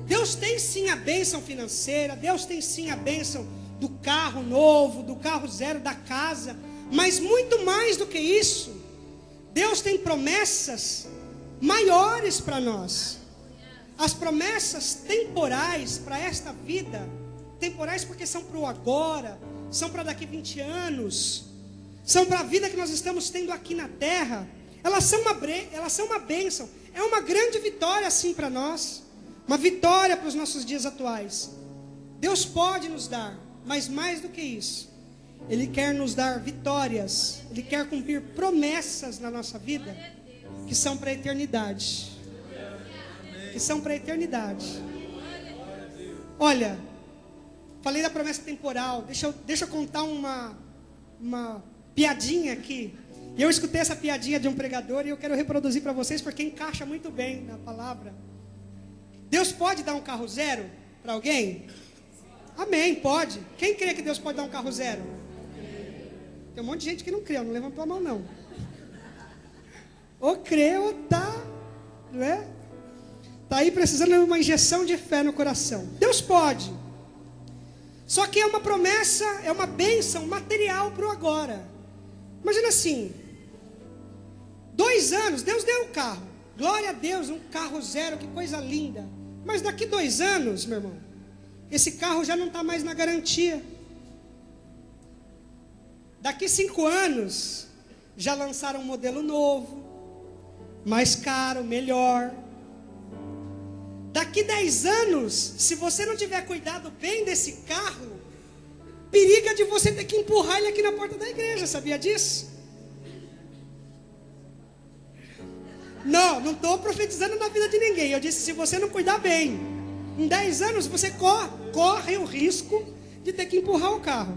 Deus tem sim a bênção financeira, Deus tem sim a bênção do carro novo, do carro zero, da casa. Mas muito mais do que isso, Deus tem promessas maiores para nós. As promessas temporais para esta vida, temporais porque são para o agora, são para daqui 20 anos, são para a vida que nós estamos tendo aqui na terra. Elas são uma bênção, é uma grande vitória assim para nós, uma vitória para os nossos dias atuais. Deus pode nos dar, mas mais do que isso, Ele quer nos dar vitórias, Ele quer cumprir promessas na nossa vida, que são para a eternidade. Que são para a eternidade. Olha, falei da promessa temporal, deixa eu contar uma piadinha aqui. Eu escutei essa piadinha de um pregador e eu quero reproduzir para vocês porque encaixa muito bem na palavra. Deus pode dar um carro zero para alguém? Amém, pode. Quem crê que Deus pode dar um carro zero? Tem um monte de gente que não crê, não levantou a mão não. Ou crê ou tá, não é? Tá aí precisando de uma injeção de fé no coração. Deus pode. Só que é uma promessa, é uma bênção material para o agora. Imagina assim, 2 anos, Deus deu um carro. Glória a Deus, um carro zero, que coisa linda. Mas daqui 2 anos, meu irmão, esse carro já não está mais na garantia. Daqui 5 anos, já lançaram um modelo novo, mais caro, melhor. Daqui 10 anos, se você não tiver cuidado bem desse carro, periga de você ter que empurrar ele aqui na porta da igreja, sabia disso? Não estou profetizando na vida de ninguém. Eu disse, se você não cuidar bem, em 10 anos você corre o risco de ter que empurrar o carro.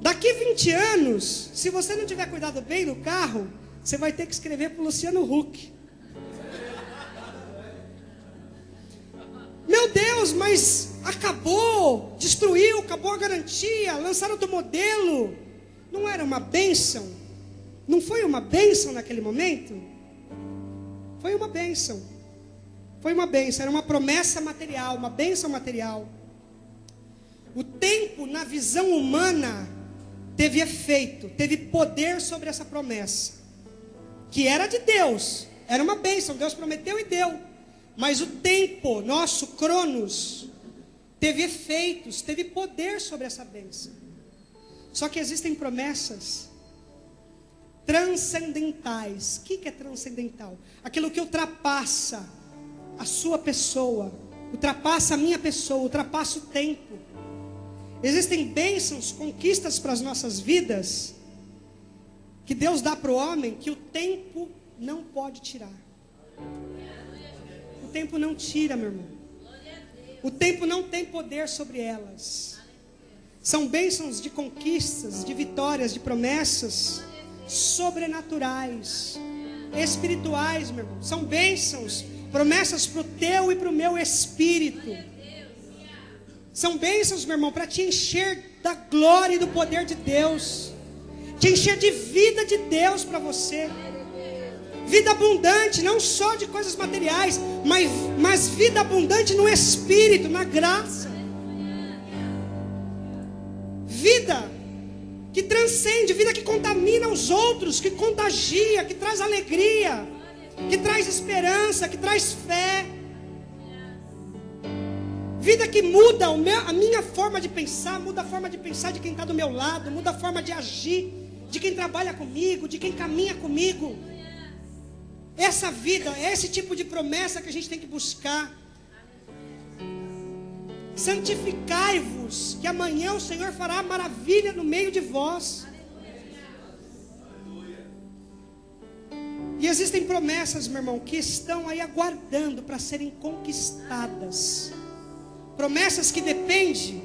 Daqui 20 anos, se você não tiver cuidado bem do carro, você vai ter que escrever para o Luciano Huck. Meu Deus, mas acabou, destruiu, acabou a garantia, lançaram outro modelo. Não era uma bênção? Não foi uma bênção naquele momento? Foi uma bênção. Foi uma bênção, era uma promessa material, uma bênção material. O tempo, na visão humana, teve efeito, teve poder sobre essa promessa, que era de Deus, era uma bênção, Deus prometeu e deu. Mas o tempo, nosso cronos, teve efeitos, teve poder sobre essa bênção. Só que existem promessas transcendentais. O que é transcendental? Aquilo que ultrapassa a sua pessoa, ultrapassa a minha pessoa, ultrapassa o tempo. Existem bênçãos, conquistas para as nossas vidas, que Deus dá para o homem, que o tempo não pode tirar. O tempo não tira, meu irmão. O tempo não tem poder sobre elas. São bênçãos de conquistas, de vitórias, de promessas sobrenaturais, espirituais, meu irmão. São bênçãos, promessas para o teu e para o meu espírito. São bênçãos, meu irmão, para te encher da glória e do poder de Deus, te encher de vida de Deus para você. Vida abundante, não só de coisas materiais, mas vida abundante no espírito, na graça. Vida que transcende, vida que contamina os outros, que contagia, que traz alegria, que traz esperança, que traz fé. Vida que muda a minha forma de pensar, muda a forma de pensar de quem está do meu lado, muda a forma de agir, de quem trabalha comigo, de quem caminha comigo. Essa vida, esse tipo de promessa que a gente tem que buscar. Santificai-vos, que amanhã o Senhor fará maravilha no meio de vós. E existem promessas, meu irmão, que estão aí aguardando para serem conquistadas. Promessas que dependem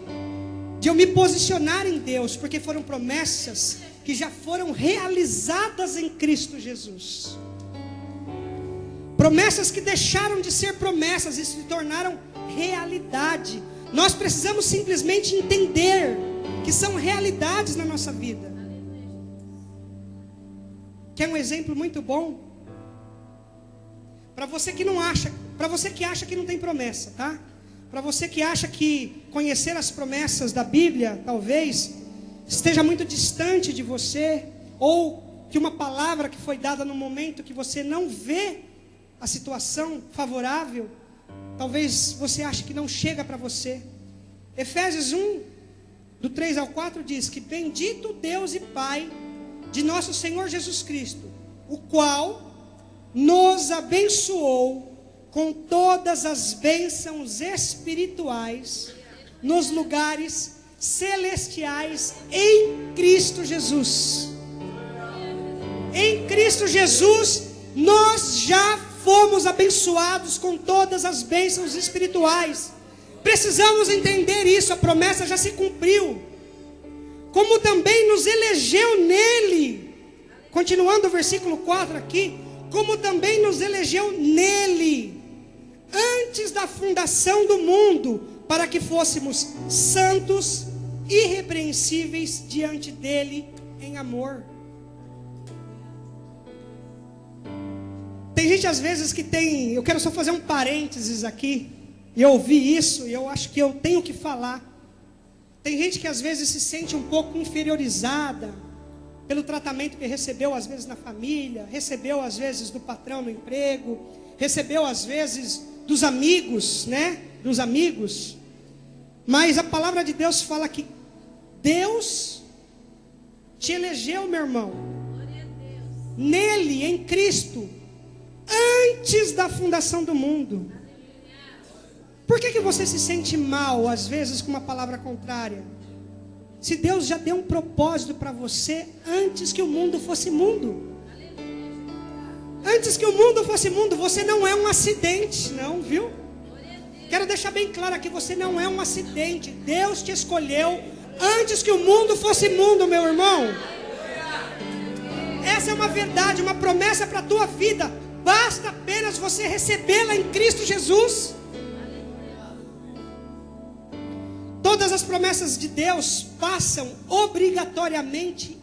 de eu me posicionar em Deus, porque foram promessas que já foram realizadas em Cristo Jesus. Promessas que deixaram de ser promessas e se tornaram realidade. Nós precisamos simplesmente entender que são realidades na nossa vida. Quer um exemplo muito bom? Para você que não acha, para você que acha que não tem promessa, tá? Para você que acha que conhecer as promessas da Bíblia, talvez, esteja muito distante de você, ou que uma palavra que foi dada no momento que você não vê a situação favorável, talvez você ache que não chega para você. Efésios 1, do 3 ao 4 diz que bendito Deus e Pai de nosso Senhor Jesus Cristo, o qual nos abençoou com todas as bênçãos espirituais nos lugares celestiais em Cristo Jesus. Em Cristo Jesus nós já fomos abençoados com todas as bênçãos espirituais. Precisamos entender isso, a promessa já se cumpriu. Como também nos elegeu nele. Continuando o versículo 4 aqui. Como também nos elegeu nele, antes da fundação do mundo, para que fôssemos santos, irrepreensíveis diante dele em amor. Tem gente às vezes que tem, eu quero só fazer um parênteses aqui, e eu ouvi isso, e eu acho que eu tenho que falar. Tem gente que às vezes se sente um pouco inferiorizada pelo tratamento que recebeu às vezes na família, recebeu às vezes do patrão no emprego, recebeu às vezes dos amigos, né? Dos amigos. Mas a palavra de Deus fala que Deus te elegeu, meu irmão, nele, em Cristo, antes da fundação do mundo. Por que você se sente mal às vezes com uma palavra contrária? Se Deus já deu um propósito para você antes que o mundo fosse mundo. Antes que o mundo fosse mundo, você não é um acidente, não, viu? Quero deixar bem claro aqui, você não é um acidente. Deus te escolheu antes que o mundo fosse mundo, meu irmão. Essa é uma verdade, uma promessa para a tua vida. Basta apenas você recebê-la em Cristo Jesus. Todas as promessas de Deus passam obrigatoriamente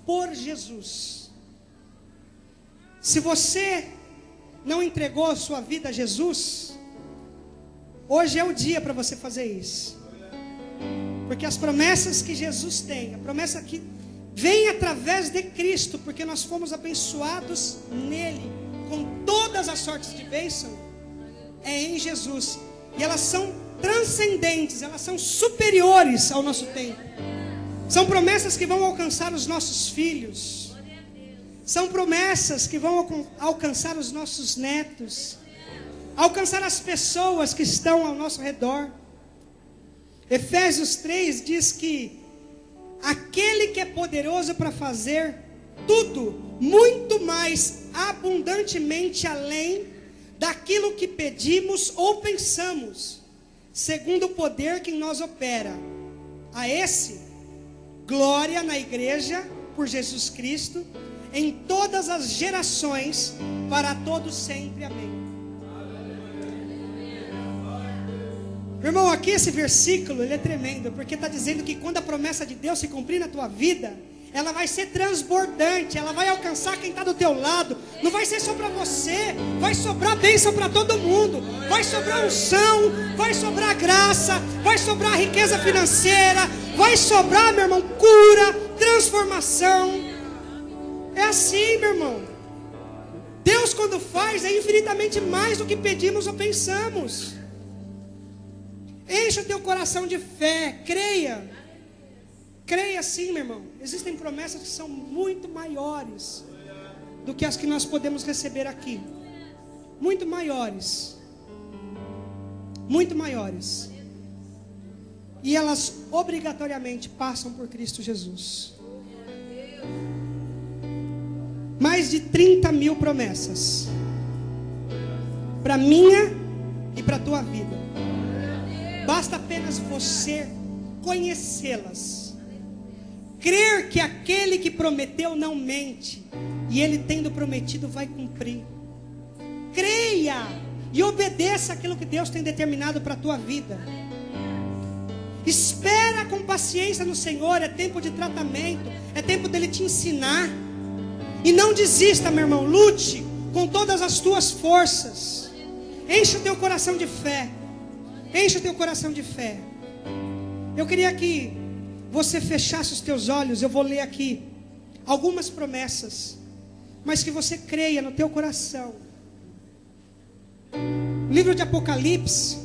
por Jesus. Se você não entregou a sua vida a Jesus, hoje é o dia para você fazer isso. Porque as promessas que Jesus tem, a promessa que vem através de Cristo, porque nós fomos abençoados nele, com todas as sortes de bênção, é em Jesus. E elas são transcendentes, elas são superiores ao nosso tempo. São promessas que vão alcançar os nossos filhos. São promessas que vão alcançar os nossos netos, alcançar as pessoas que estão ao nosso redor. Efésios 3 diz que aquele que é poderoso para fazer tudo, muito mais abundantemente além daquilo que pedimos ou pensamos, segundo o poder que em nós opera. A esse, glória na igreja, por Jesus Cristo, em todas as gerações, para todos sempre. Amém. Irmão, aqui esse versículo, ele é tremendo, porque está dizendo que quando a promessa de Deus se cumprir na tua vida, ela vai ser transbordante, ela vai alcançar quem está do teu lado. Não vai ser só para você, vai sobrar bênção para todo mundo. Vai sobrar unção, vai sobrar graça, vai sobrar riqueza financeira, vai sobrar, meu irmão, cura, transformação. É assim, meu irmão. Deus, quando faz, é infinitamente mais do que pedimos ou pensamos. Encha o teu coração de fé, creia. Creia sim, meu irmão. Existem promessas que são muito maiores do que as que nós podemos receber aqui. Muito maiores. Muito maiores. E elas obrigatoriamente passam por Cristo Jesus. Mais de 30 mil promessas. Para minha e para a tua vida. Basta apenas você conhecê-las. Crer que aquele que prometeu não mente, e ele tendo prometido vai cumprir. creia e obedeça aquilo que Deus tem determinado para a tua vida. Espera com paciência no Senhor, é tempo de tratamento, é tempo dele te ensinar. E não desista, meu irmão, lute com todas as tuas forças. Enche o teu coração de fé. Enche o teu coração de fé. Eu queria que você fechasse os teus olhos. Eu vou ler aqui algumas promessas, mas que você creia no teu coração. O livro de Apocalipse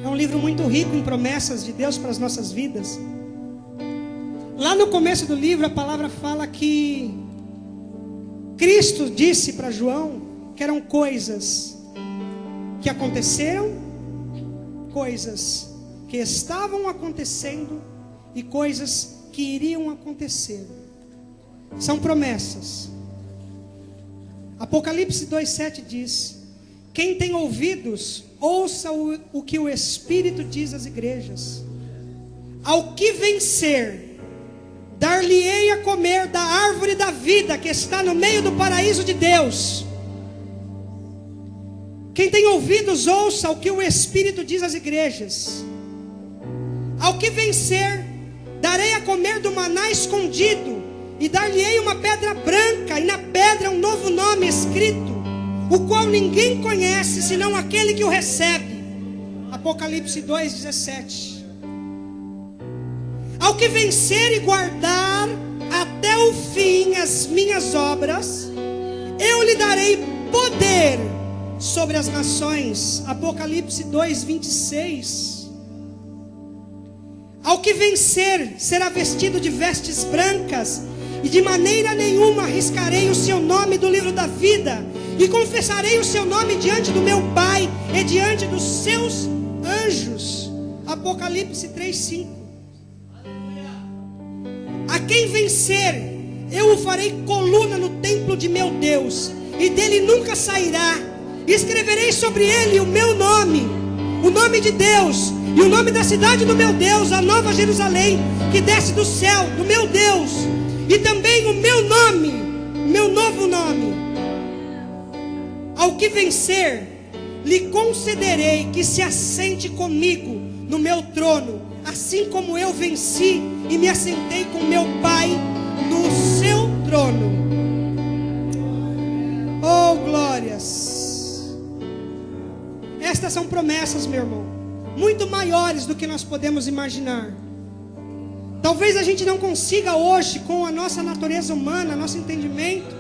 é um livro muito rico em promessas de Deus para as nossas vidas. Lá no começo do livro a palavra fala que Cristo disse para João que eram coisas que aconteceram, coisas que estavam acontecendo e coisas que iriam acontecer. São promessas. Apocalipse 2:7 diz: quem tem ouvidos, ouça o que o Espírito diz às igrejas. Ao que vencer, dar-lhe-ei a comer da árvore da vida que está no meio do paraíso de Deus. Quem tem ouvidos, ouça o que o Espírito diz às igrejas. Ao que vencer, darei a comer do maná escondido, e dar-lhe-ei uma pedra branca, e na pedra um novo nome escrito, o qual ninguém conhece, senão aquele que o recebe. Apocalipse 2:17. Ao que vencer e guardar até o fim as minhas obras, eu lhe darei poder sobre as nações. Apocalipse 2:26. Ao que vencer será vestido de vestes brancas, e de maneira nenhuma arriscarei o seu nome do livro da vida, e confessarei o seu nome diante do meu Pai e diante dos seus anjos. Apocalipse 3:5. A quem vencer, eu o farei coluna no templo de meu Deus, e dele nunca sairá. Escreverei sobre ele o meu nome, o nome de Deus, e o nome da cidade do meu Deus, a nova Jerusalém, que desce do céu, do meu Deus, e também o meu nome, meu novo nome. Ao que vencer, lhe concederei que se assente comigo no meu trono, assim como eu venci e me assentei com meu Pai no seu trono. Oh, glórias! Estas são promessas, meu irmão, muito maiores do que nós podemos imaginar. Talvez a gente não consiga hoje, com a nossa natureza humana, nosso entendimento,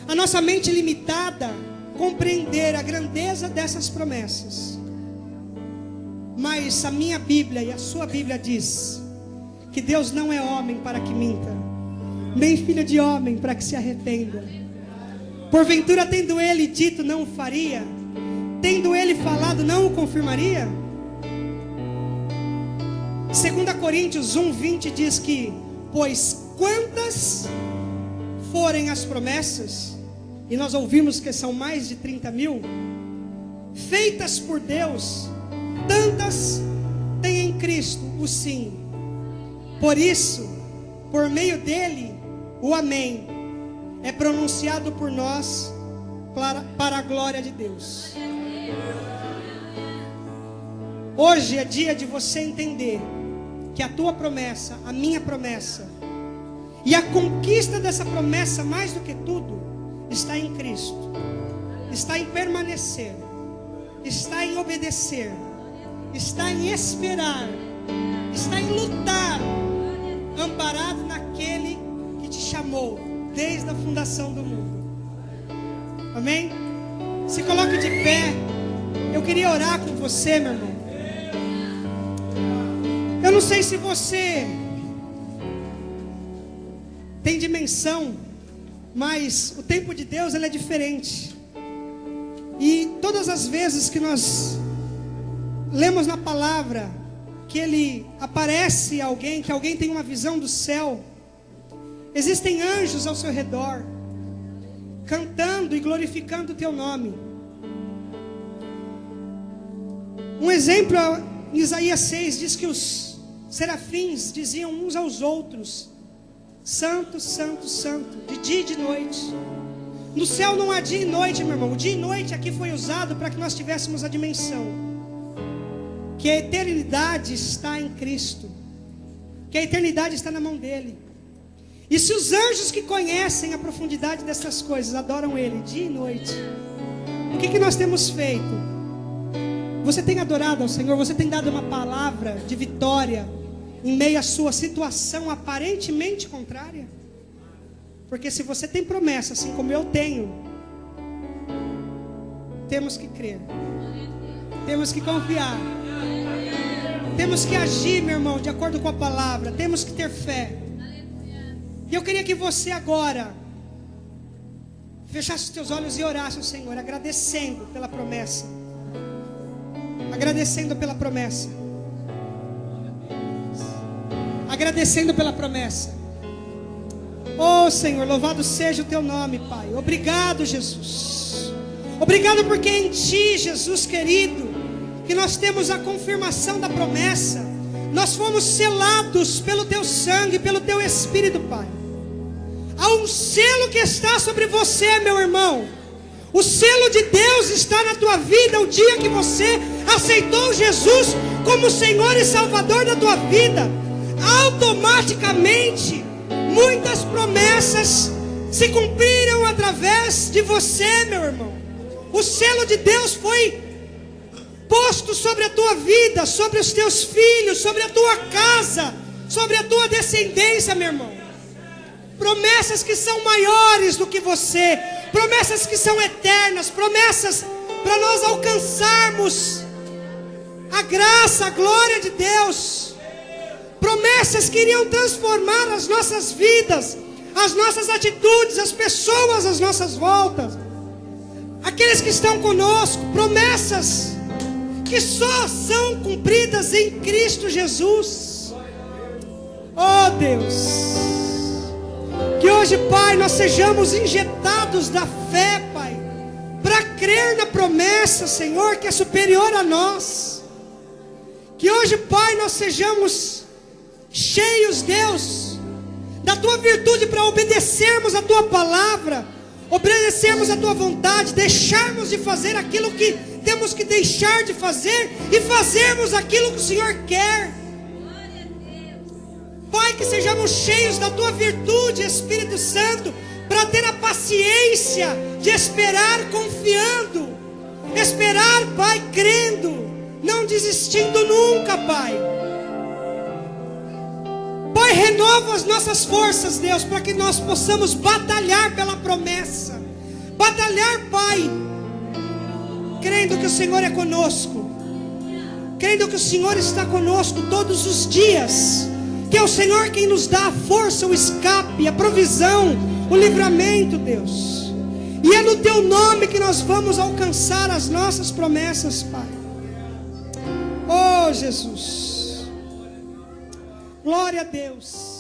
a nossa mente limitada, compreender a grandeza dessas promessas. Mas a minha Bíblia e a sua Bíblia diz que Deus não é homem para que minta, nem filho de homem para que se arrependa. Porventura, tendo ele dito, não o faria? Tendo ele falado, não o confirmaria? 2 Coríntios 1:20 diz que, pois quantas forem as promessas, e nós ouvimos que são mais de 30.000, feitas por Deus, tantas tem em Cristo o sim. Por isso, por meio dele, o amém é pronunciado por nós para a glória de Deus. Hoje é dia de você entender que a tua promessa, a minha promessa, e a conquista dessa promessa, mais do que tudo, está em Cristo, está em permanecer, está em obedecer, está em esperar, está em lutar, amparado naquele que te chamou desde a fundação do mundo. Amém? Se coloque de pé. Eu queria orar com você, meu irmão. Eu não sei se você tem dimensão, mas o tempo de Deus, ele é diferente. E todas as vezes que nós lemos na palavra que ele aparece a alguém, que alguém tem uma visão do céu, existem anjos ao seu redor, cantando e glorificando o teu nome. Um exemplo, em Isaías 6 diz que os serafins diziam uns aos outros: Santo, Santo, Santo, de dia e de noite, No céu não há dia e noite, meu irmão. O dia e noite aqui foi usado para que nós tivéssemos a dimensão que a eternidade está em Cristo, que a eternidade está na mão dele. E se os anjos que conhecem a profundidade dessas coisas adoram ele dia e noite, o que nós temos feito? Você tem adorado ao Senhor? Você tem dado uma palavra de vitória em meio à sua situação aparentemente contrária? Porque se você tem promessa, assim como eu tenho, temos que crer, temos que confiar, temos que agir, meu irmão, de acordo com a palavra, temos que ter fé. E eu queria que você agora fechasse os teus olhos e orasse ao Senhor, agradecendo pela promessa. Agradecendo pela promessa. Agradecendo pela promessa. Oh Senhor, louvado seja o teu nome, Pai. Obrigado, Jesus. Obrigado porque em Ti, Jesus querido, que nós temos a confirmação da promessa. Nós fomos selados pelo Teu sangue, pelo Teu Espírito, Pai. Há um selo que está sobre você, meu irmão. O selo de Deus está na tua vida o dia que você aceitou Jesus como Senhor e Salvador da tua vida. Automaticamente, muitas promessas se cumpriram através de você, meu irmão. O selo de Deus foi posto sobre a tua vida, sobre os teus filhos, sobre a tua casa, sobre a tua descendência, meu irmão. Promessas que são maiores do que você, promessas que são eternas, promessas para nós alcançarmos a graça, a glória de Deus. Promessas que iriam transformar as nossas vidas, as nossas atitudes, as pessoas às nossas voltas, aqueles que estão conosco. Promessas que só são cumpridas em Cristo Jesus. Oh Deus, que hoje, Pai, nós sejamos injetados da fé, Pai, para crer na promessa, Senhor, que é superior a nós. Que hoje, Pai, nós sejamos cheios, Deus, da Tua virtude para obedecermos a Tua palavra, obedecermos a Tua vontade, deixarmos de fazer aquilo que temos que deixar de fazer e fazermos aquilo que o Senhor quer. Pai, que sejamos cheios da Tua virtude, Espírito Santo, para ter a paciência de esperar confiando, esperar, Pai, crendo, não desistindo nunca, Pai. Pai, renova as nossas forças, Deus, para que nós possamos batalhar pela promessa, batalhar, Pai, crendo que o Senhor é conosco, crendo que o Senhor está conosco todos os dias, que é o Senhor quem nos dá a força, o escape, a provisão, o livramento, Deus. E é no Teu nome que nós vamos alcançar as nossas promessas, Pai. Oh Jesus, glória a Deus.